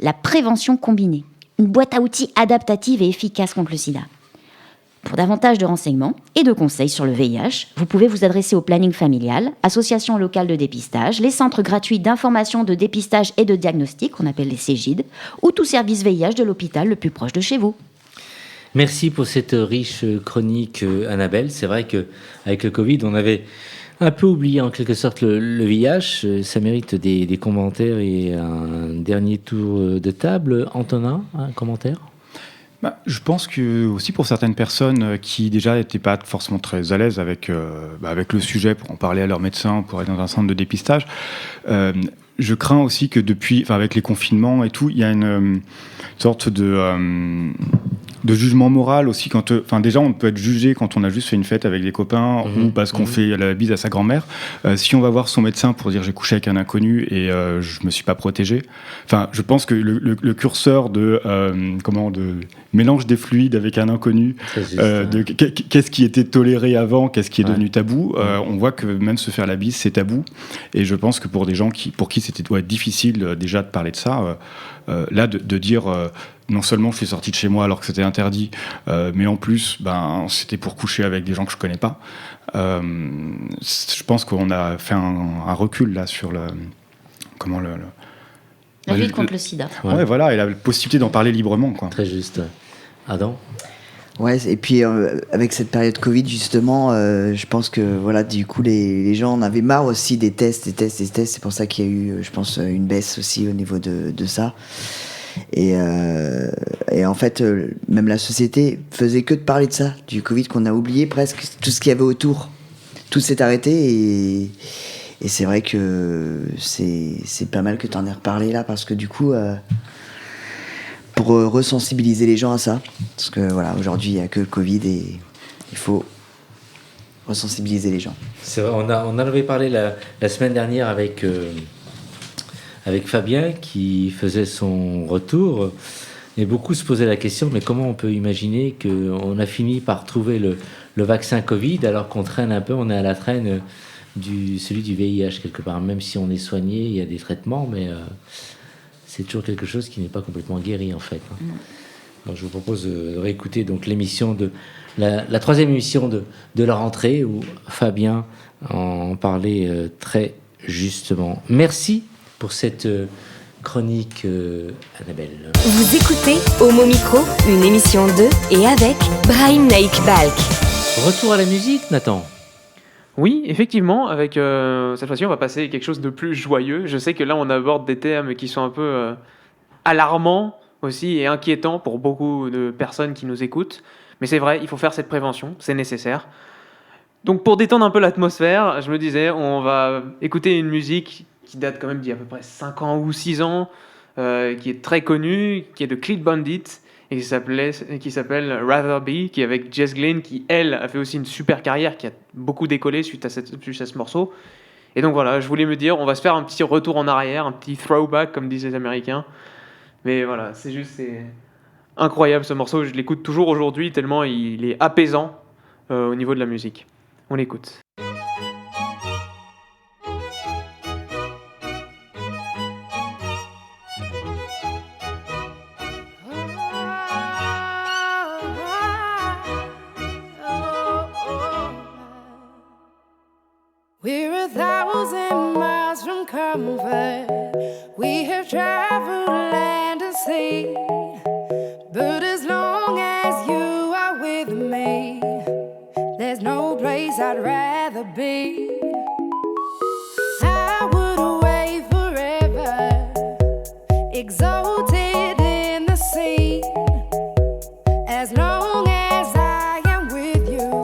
La prévention combinée, une boîte à outils adaptative et efficace contre le sida. Pour davantage de renseignements et de conseils sur le VIH, vous pouvez vous adresser au planning familial, association locale de dépistage, les centres gratuits d'information, de dépistage et de diagnostic, qu'on appelle les CEGID, ou tout service VIH de l'hôpital le plus proche de chez vous. Merci pour cette riche chronique, Annabelle. C'est vrai qu'avec le Covid, on avait un peu oublié en quelque sorte le VIH. Ça mérite des commentaires et un dernier tour de table. Antonin, un commentaire ? Je pense que aussi pour certaines personnes qui déjà n'étaient pas forcément très à l'aise avec le sujet pour en parler à leur médecin, pour aller dans un centre de dépistage, je crains aussi que avec les confinements et tout, il y a une sorte de jugement moral aussi. Déjà, on peut être jugé quand on a juste fait une fête avec des copains ou parce qu'on fait la bise à sa grand-mère. Si on va voir son médecin pour dire j'ai couché avec un inconnu et je me suis pas protégé. Je pense que le curseur de mélange des fluides avec un inconnu, qu'est-ce qui était toléré avant, qu'est-ce qui est devenu tabou. On voit que même se faire la bise, c'est tabou. Et je pense que pour des gens pour qui c'était doit être difficile déjà de parler de ça, de dire non seulement je suis sorti de chez moi alors que c'était interdit, mais en plus c'était pour coucher avec des gens que je connais pas. Je pense qu'on a fait un recul là sur la lutte contre le sida. Ouais, voilà, et la possibilité d'en parler librement, quoi. Très juste. Adam ? Ouais, et puis avec cette période Covid justement, je pense que du coup les gens en avaient marre aussi des tests. C'est pour ça qu'il y a eu, je pense, une baisse aussi au niveau de ça. Et en fait, même la société faisait que de parler de ça, du Covid, qu'on a oublié presque tout ce qu'il y avait autour. Tout s'est arrêté et c'est vrai que c'est pas mal que tu en aies reparlé là, parce que du coup, pour resensibiliser les gens à ça, parce que aujourd'hui il n'y a que le Covid et il faut resensibiliser les gens. C'est vrai, on en avait parlé la semaine dernière avec Fabien qui faisait son retour, et beaucoup se posaient la question, mais comment on peut imaginer qu'on a fini par trouver le vaccin Covid alors qu'on traîne un peu, on est à la traîne celui du VIH quelque part, même si on est soigné, il y a des traitements, mais c'est toujours quelque chose qui n'est pas complètement guéri en fait. Donc, je vous propose de réécouter donc l'émission de la troisième émission de la rentrée où Fabien en parlait très justement. Merci pour cette chronique, Annabelle. Vous écoutez Homo Micro, une émission de et avec Brahim Naik Balk. Retour à la musique, Nathan. Oui, effectivement, avec cette fois-ci, on va passer à quelque chose de plus joyeux. Je sais que là, on aborde des thèmes qui sont un peu alarmants aussi et inquiétants pour beaucoup de personnes qui nous écoutent. Mais c'est vrai, il faut faire cette prévention, c'est nécessaire. Donc pour détendre un peu l'atmosphère, je me disais, on va écouter une musique qui date quand même d'il y a à peu près 5 ans ou 6 ans, qui est très connue, qui est de Clean Bandit, et qui s'appelle Rather Be, qui est avec Jess Glynne, qui, elle, a fait aussi une super carrière, qui a beaucoup décollé suite à ce morceau. Et donc voilà, je voulais me dire, on va se faire un petit retour en arrière, un petit throwback, comme disent les Américains. Mais voilà, c'est incroyable ce morceau, je l'écoute toujours aujourd'hui, tellement il est apaisant au niveau de la musique. On l'écoute. We're 1,000 miles from comfort. We have traveled land and sea. But as long as you are with me, there's no place I'd rather be. I would away forever, exalted in the sea. As long as I am with you,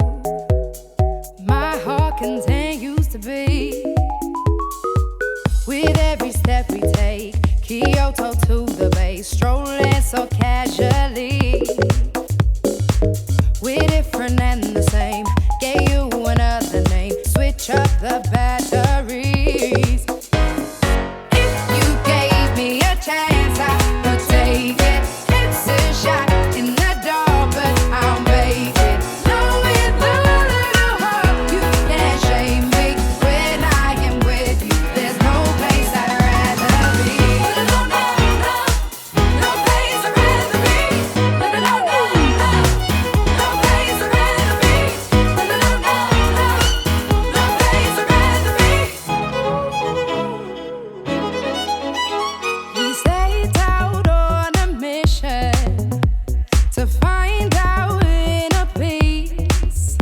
my heart continues to beat. With every step we take, Kyoto to the bay, strolling so casually. We're different and the same, gave you another name, switch up the batteries. If you gave me a chance, I would take it. It's a shot in the dark, but I'll make it. Knowing the little hope you can't shame me. When I am with you, there's no place I'd rather be. No, no, no, no place I'd rather be. No, no, no, no, no place I'd rather be. No, no, no, no, no place I'd rather be. We set out on a mission to find our inner peace,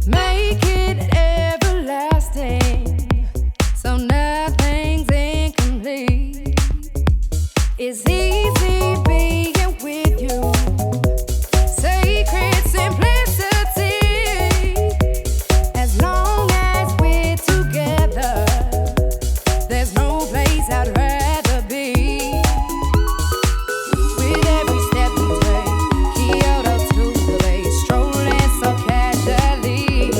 make it everlasting, so nothing's incomplete. It's easy being with you, sacred simplicity. As long as we're together, there's no place I'd rather be. With every step we take, Kyoto to the bay, strolling so casually.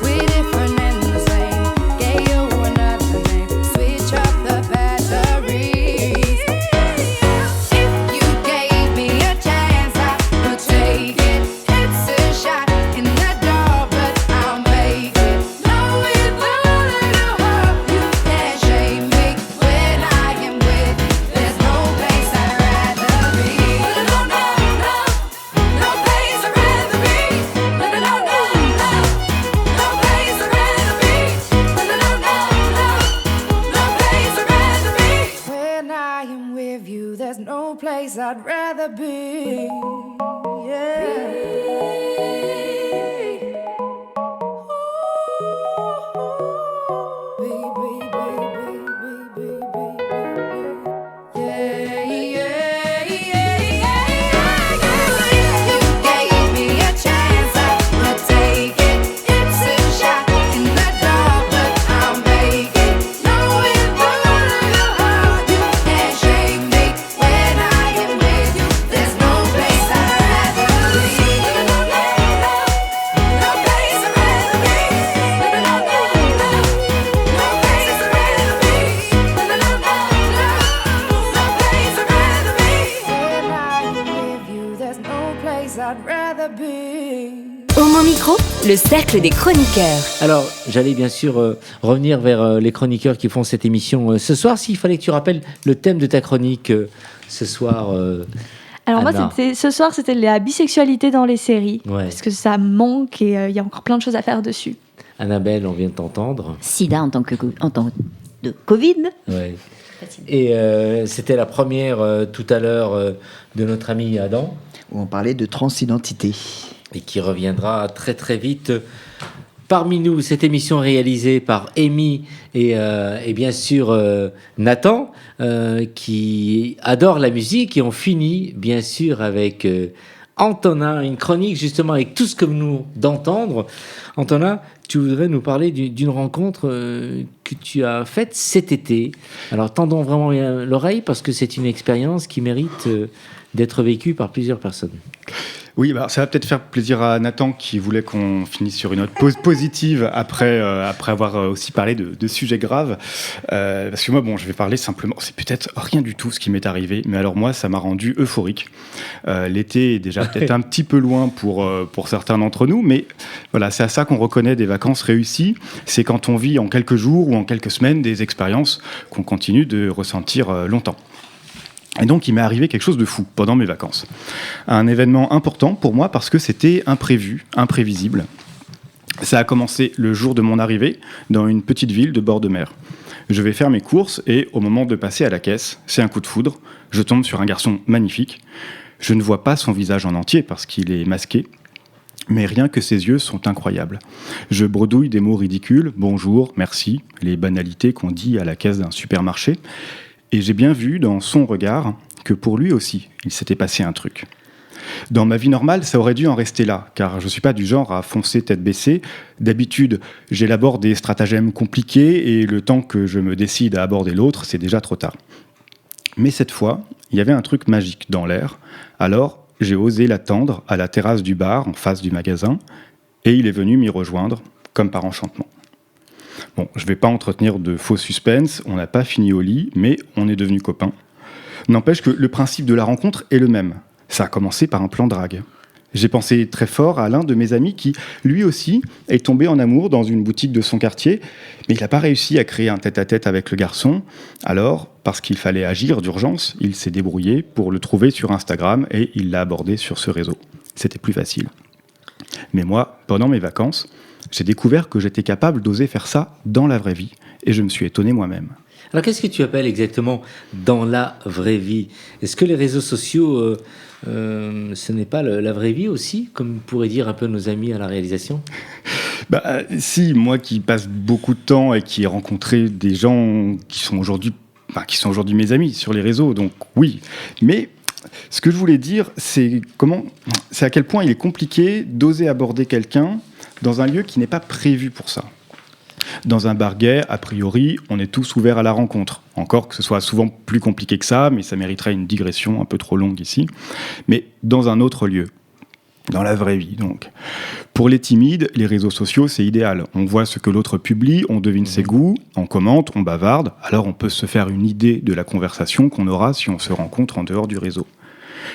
We're different and the same, gave you another name, switch up the batteries. If you gave me a chance, I would take it. It's a shot in the dark, but I'll make it. Knowing the little hope you can't shame me. When I am with you, there's no place I'd rather be. No, no, no, no place I'd rather be. No, no, no, no, no place I'd rather be. No, no, no, no, no place I'd rather be. When I am with you, there's no place I'd rather be. You gave me a chance, I would take it. It's a shot in the dark, but I'll make it. Knowing the little heart you can't shake me. When I am with you, there's no place I'd rather be. No place I'd rather be. No place I'd rather be. No place I'd rather be. When I am with you, there's no place I'd rather be. Homo Micro, le cercle des chroniqueurs. Alors, j'allais bien sûr revenir vers les chroniqueurs qui font cette émission ce soir. S'il fallait que tu rappelles le thème de ta chronique ce soir. Alors moi, Anna. ce soir, c'était la bisexualité dans les séries. Ouais. Parce que ça manque et il y a encore plein de choses à faire dessus. Annabelle, on vient de t'entendre. Sida en tant de Covid. Ouais. Et c'était la première tout à l'heure de notre ami Adam, Où on parlait de transidentité. et qui reviendra très très vite parmi nous. Cette émission réalisée par Amy et bien sûr Nathan, qui adore la musique, et on finit bien sûr avec Antonin, une chronique justement avec tout ce que nous d'entendre. Antonin, tu voudrais nous parler d'une rencontre que tu as faite cet été. Alors tendons vraiment bien l'oreille, parce que c'est une expérience qui mérite d'être vécu par plusieurs personnes. Oui, bah, ça va peut-être faire plaisir à Nathan qui voulait qu'on finisse sur une note positive après avoir aussi parlé de sujets graves. Parce que moi, bon, je vais parler simplement, c'est peut-être rien du tout ce qui m'est arrivé, mais alors moi, ça m'a rendu euphorique. L'été est déjà peut-être un petit peu loin pour certains d'entre nous, mais voilà, c'est à ça qu'on reconnaît des vacances réussies. C'est quand on vit en quelques jours ou en quelques semaines des expériences qu'on continue de ressentir longtemps. Et donc, il m'est arrivé quelque chose de fou pendant mes vacances. Un événement important pour moi parce que c'était imprévu, imprévisible. Ça a commencé le jour de mon arrivée dans une petite ville de bord de mer. Je vais faire mes courses et au moment de passer à la caisse, c'est un coup de foudre. Je tombe sur un garçon magnifique. Je ne vois pas son visage en entier parce qu'il est masqué. Mais rien que ses yeux sont incroyables. Je bredouille des mots ridicules, bonjour, merci, les banalités qu'on dit à la caisse d'un supermarché. Et j'ai bien vu dans son regard que pour lui aussi, il s'était passé un truc. Dans ma vie normale, ça aurait dû en rester là, car je ne suis pas du genre à foncer tête baissée. D'habitude, j'élabore des stratagèmes compliqués et le temps que je me décide à aborder l'autre, c'est déjà trop tard. Mais cette fois, il y avait un truc magique dans l'air. Alors, j'ai osé l'attendre à la terrasse du bar en face du magasin et il est venu m'y rejoindre, comme par enchantement. Bon, je ne vais pas entretenir de faux suspense, on n'a pas fini au lit, mais on est devenus copains. N'empêche que le principe de la rencontre est le même. Ça a commencé par un plan drague. J'ai pensé très fort à l'un de mes amis qui, lui aussi, est tombé en amour dans une boutique de son quartier, mais il n'a pas réussi à créer un tête-à-tête avec le garçon. Alors, parce qu'il fallait agir d'urgence, il s'est débrouillé pour le trouver sur Instagram et il l'a abordé sur ce réseau. C'était plus facile. Mais moi, pendant mes vacances, j'ai découvert que j'étais capable d'oser faire ça dans la vraie vie, et je me suis étonné moi-même. Alors, qu'est-ce que tu appelles exactement dans la vraie vie ? Est-ce que les réseaux sociaux, ce n'est pas la vraie vie aussi, comme pourraient dire un peu nos amis à la réalisation ? Si, moi qui passe beaucoup de temps et qui ai rencontré des gens qui sont aujourd'hui mes amis sur les réseaux, donc oui. Mais ce que je voulais dire, c'est à quel point il est compliqué d'oser aborder quelqu'un dans un lieu qui n'est pas prévu pour ça. Dans un bar gay, a priori, on est tous ouverts à la rencontre. Encore que ce soit souvent plus compliqué que ça, mais ça mériterait une digression un peu trop longue ici. Mais dans un autre lieu, dans la vraie vie donc. Pour les timides, les réseaux sociaux, c'est idéal. On voit ce que l'autre publie, on devine ses goûts, on commente, on bavarde, alors on peut se faire une idée de la conversation qu'on aura si on se rencontre en dehors du réseau.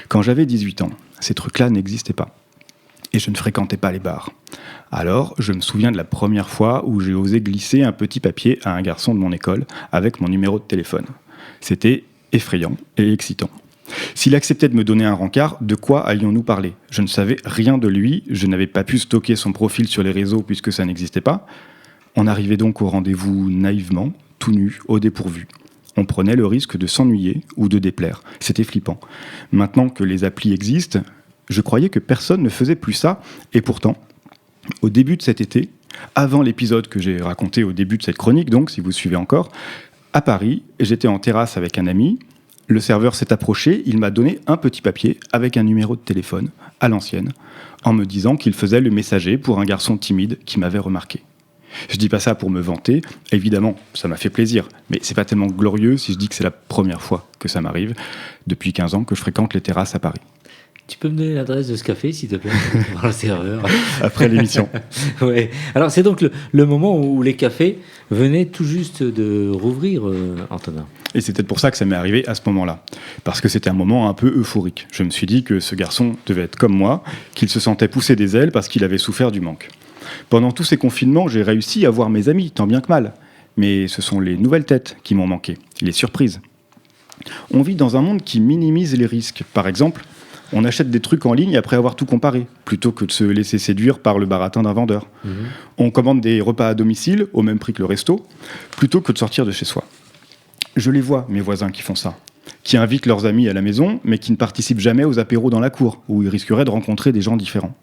Quand j'avais 18 ans, ces trucs-là n'existaient pas. Et je ne fréquentais pas les bars. Alors, je me souviens de la première fois où j'ai osé glisser un petit papier à un garçon de mon école avec mon numéro de téléphone. C'était effrayant et excitant. S'il acceptait de me donner un rencard, de quoi allions-nous parler ? Je ne savais rien de lui, je n'avais pas pu stocker son profil sur les réseaux puisque ça n'existait pas. On arrivait donc au rendez-vous naïvement, tout nu, au dépourvu. On prenait le risque de s'ennuyer ou de déplaire. C'était flippant. Maintenant que les applis existent, je croyais que personne ne faisait plus ça, et pourtant, au début de cet été, avant l'épisode que j'ai raconté au début de cette chronique, donc, si vous suivez encore, à Paris, j'étais en terrasse avec un ami, le serveur s'est approché, il m'a donné un petit papier avec un numéro de téléphone, à l'ancienne, en me disant qu'il faisait le messager pour un garçon timide qui m'avait remarqué. Je dis pas ça pour me vanter, évidemment, ça m'a fait plaisir, mais c'est pas tellement glorieux si je dis que c'est la première fois que ça m'arrive, depuis 15 ans que je fréquente les terrasses à Paris. Tu peux me donner l'adresse de ce café, s'il te plaît, pour le serveur. Après l'émission. Ouais. Alors, c'est donc le moment où les cafés venaient tout juste de rouvrir, Antonin. Et c'est peut-être pour ça que ça m'est arrivé à ce moment-là. Parce que c'était un moment un peu euphorique. Je me suis dit que ce garçon devait être comme moi, qu'il se sentait pousser des ailes parce qu'il avait souffert du manque. Pendant tous ces confinements, j'ai réussi à voir mes amis, tant bien que mal. Mais ce sont les nouvelles têtes qui m'ont manqué, les surprises. On vit dans un monde qui minimise les risques. Par exemple, on achète des trucs en ligne après avoir tout comparé, plutôt que de se laisser séduire par le baratin d'un vendeur. On commande des repas à domicile, au même prix que le resto, plutôt que de sortir de chez soi. Je les vois, mes voisins qui font ça, qui invitent leurs amis à la maison, mais qui ne participent jamais aux apéros dans la cour, où ils risqueraient de rencontrer des gens différents.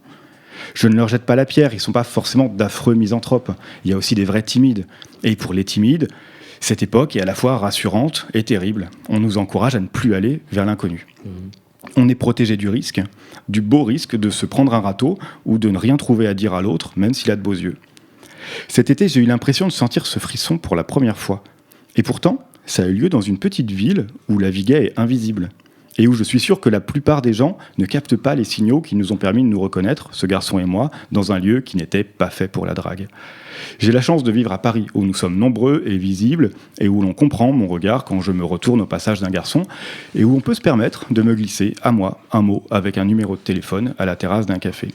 Je ne leur jette pas la pierre, ils ne sont pas forcément d'affreux misanthropes. Il y a aussi des vrais timides. Et pour les timides, cette époque est à la fois rassurante et terrible. On nous encourage à ne plus aller vers l'inconnu. On est protégé du risque, du beau risque de se prendre un râteau ou de ne rien trouver à dire à l'autre, même s'il a de beaux yeux. Cet été, j'ai eu l'impression de sentir ce frisson pour la première fois. Et pourtant, ça a eu lieu dans une petite ville où la vie gay est invisible. et où je suis sûr que la plupart des gens ne captent pas les signaux qui nous ont permis de nous reconnaître, ce garçon et moi, dans un lieu qui n'était pas fait pour la drague. J'ai la chance de vivre à Paris, où nous sommes nombreux et visibles, et où l'on comprend mon regard quand je me retourne au passage d'un garçon, et où on peut se permettre de me glisser, à moi, un mot avec un numéro de téléphone à la terrasse d'un café.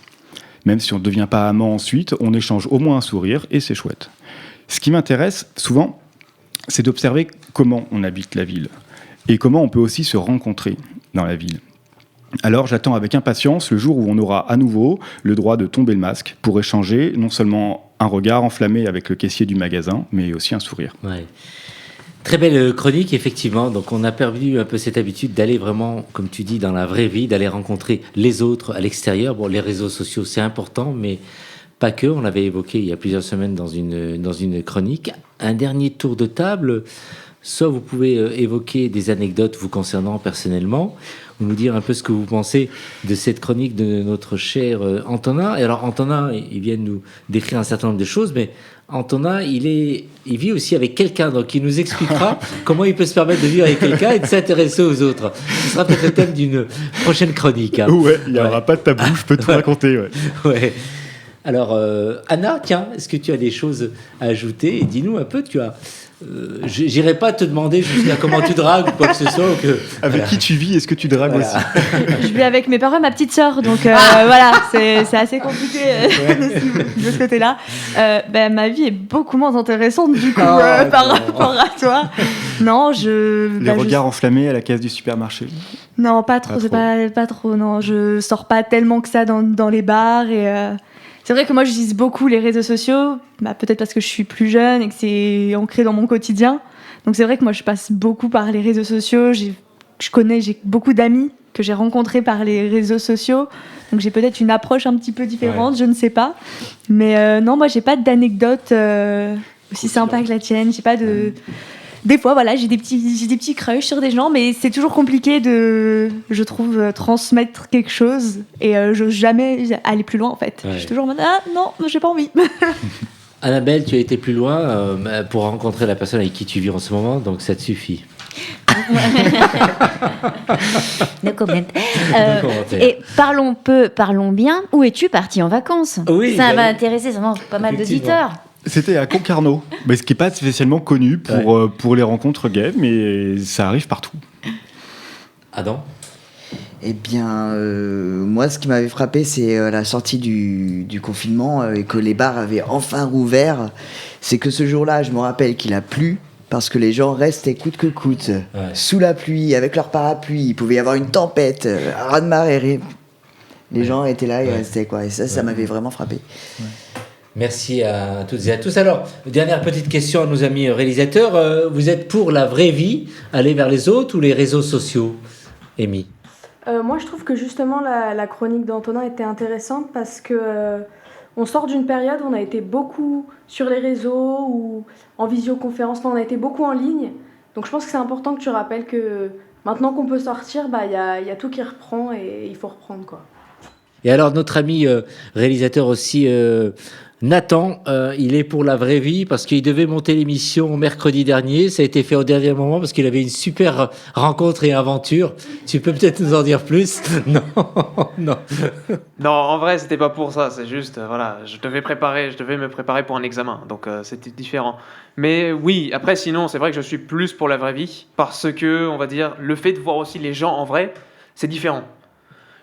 Même si on ne devient pas amant ensuite, on échange au moins un sourire, et c'est chouette. Ce qui m'intéresse, souvent, c'est d'observer comment on habite la ville, et comment on peut aussi se rencontrer dans la ville. Alors j'attends avec impatience le jour où on aura à nouveau le droit de tomber le masque pour échanger non seulement un regard enflammé avec le caissier du magasin, mais aussi un sourire. Ouais. Très belle chronique, effectivement. Donc, on a perdu un peu cette habitude d'aller vraiment, comme tu dis, dans la vraie vie, d'aller rencontrer les autres à l'extérieur. Bon, les réseaux sociaux, c'est important, mais pas que. On l'avait évoqué il y a plusieurs semaines dans une chronique. Un dernier tour de table. Soit vous pouvez évoquer des anecdotes vous concernant personnellement, ou nous dire un peu ce que vous pensez de cette chronique de notre cher Antonin. Et alors, Antonin, il vient de nous décrire un certain nombre de choses, mais Antonin, il vit aussi avec quelqu'un, donc il nous expliquera comment il peut se permettre de vivre avec quelqu'un et de s'intéresser aux autres. Ce sera peut-être le thème d'une prochaine chronique. Hein. Ouais, il n'y aura pas de tabou, je peux tout raconter. Ouais. Ouais. Alors, Anna, tiens, est-ce que tu as des choses à ajouter? Et dis-nous un peu, tu as... j'irai pas te demander jusqu'à comment tu dragues ou quoi que ce soit. Avec qui tu vis? Est-ce que tu dragues aussi? Je vis avec mes parents et ma petite sœur, donc voilà, c'est assez compliqué de ce côté-là. Ma vie est beaucoup moins intéressante du coup par rapport à toi. Non, Les regards enflammés à la caisse du supermarché. Non, pas trop, pas trop. Non, je sors pas tellement que ça dans les bars et. C'est vrai que moi, j'utilise beaucoup les réseaux sociaux, peut-être parce que je suis plus jeune et que c'est ancré dans mon quotidien. Donc c'est vrai que moi, je passe beaucoup par les réseaux sociaux. J'ai beaucoup d'amis que j'ai rencontrés par les réseaux sociaux. Donc j'ai peut-être une approche un petit peu différente, je ne sais pas. Mais non, moi, j'ai pas d'anecdote aussi sympa que la tienne. J'ai pas de... Des fois, voilà, j'ai des petits crushs sur des gens, mais c'est toujours compliqué de, je trouve, transmettre quelque chose et je n'ose jamais aller plus loin, en fait. Ouais. Je suis toujours en mode, ah non, j'ai pas envie. Annabelle, tu as été plus loin pour rencontrer la personne avec qui tu vis en ce moment, donc ça te suffit. No comment. Et parlons bien. Où es-tu parti en vacances? Oui, ça va intéresser sûrement pas mal d'auditeurs. C'était à Concarneau, mais ce qui n'est pas spécialement connu pour les rencontres gays, mais ça arrive partout. Adam? Eh bien, moi, ce qui m'avait frappé, c'est la sortie du confinement et que les bars avaient enfin rouvert. C'est que ce jour-là, je me rappelle qu'il a plu parce que les gens restaient coûte que coûte, sous la pluie, avec leur parapluie. Il pouvait y avoir une tempête, un raz-de-marée. Les gens étaient là, ils restaient, quoi. Et ça m'avait vraiment frappé. Ouais. Merci à toutes et à tous. Alors, dernière petite question à nos amis réalisateurs. Vous êtes pour la vraie vie, aller vers les autres ou les réseaux sociaux? Amy? Moi, je trouve que justement la chronique d'Antonin était intéressante parce que on sort d'une période où on a été beaucoup sur les réseaux ou en visioconférence, on a été beaucoup en ligne. Donc je pense que c'est important que tu rappelles que maintenant qu'on peut sortir, y a tout qui reprend et il faut reprendre, quoi. Et alors notre ami réalisateur aussi, Nathan, il est pour la vraie vie parce qu'il devait monter l'émission mercredi dernier. Ça a été fait au dernier moment parce qu'il avait une super rencontre et aventure. Tu peux peut-être nous en dire plus? Non, non. Non, en vrai, c'était pas pour ça. C'est juste, voilà, je devais me préparer pour un examen. Donc, c'était différent. Mais oui, après, sinon, c'est vrai que je suis plus pour la vraie vie parce que, on va dire, le fait de voir aussi les gens en vrai, c'est différent.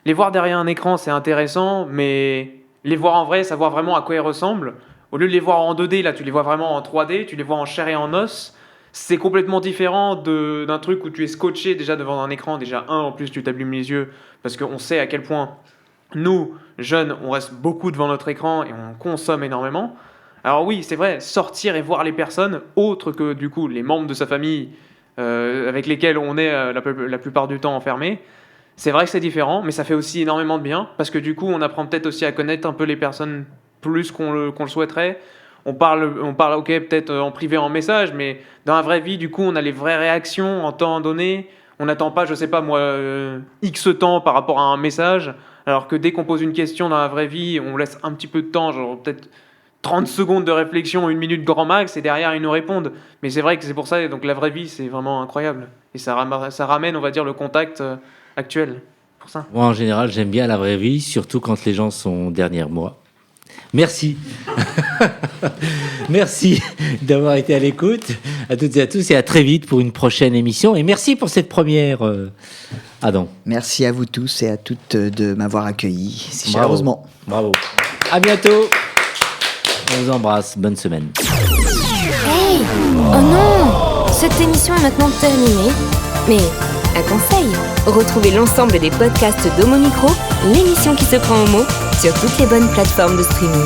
Les voir derrière un écran, c'est intéressant, mais les voir en vrai, savoir vraiment à quoi ils ressemblent, au lieu de les voir en 2D, là, tu les vois vraiment en 3D, tu les vois en chair et en os, c'est complètement différent d'un truc où tu es scotché déjà devant un écran. Déjà, en plus, tu t'abîmes les yeux, parce qu'on sait à quel point, nous, jeunes, on reste beaucoup devant notre écran et on consomme énormément. Alors oui, c'est vrai, sortir et voir les personnes, autres que, du coup, les membres de sa famille, avec lesquels on est la plupart du temps enfermés, c'est vrai que c'est différent, mais ça fait aussi énormément de bien, parce que du coup, on apprend peut-être aussi à connaître un peu les personnes plus qu'on le souhaiterait. On parle, ok, peut-être en privé, en message, mais dans la vraie vie, du coup, on a les vraies réactions en temps donné. On n'attend pas, je sais pas moi, X temps par rapport à un message, alors que dès qu'on pose une question dans la vraie vie, on laisse un petit peu de temps, genre peut-être 30 secondes de réflexion, 1 minute grand max, et derrière, ils nous répondent. Mais c'est vrai que c'est pour ça, donc la vraie vie, c'est vraiment incroyable. Et ça ramène, on va dire, le contact actuelle pour ça. Moi, en général, j'aime bien la vraie vie, surtout quand les gens sont derrière moi. Merci. Merci d'avoir été à l'écoute. À toutes et à tous, et à très vite pour une prochaine émission. Et merci pour cette première, Adam. Merci à vous tous et à toutes de m'avoir accueilli si Bravo. chaleureusement. Bravo. À bientôt. On vous embrasse. Bonne semaine. Hey! Oh non! Cette émission est maintenant terminée. Mais un conseil, retrouvez l'ensemble des podcasts d'Homo Micro, l'émission qui se prend au mot, sur toutes les bonnes plateformes de streaming.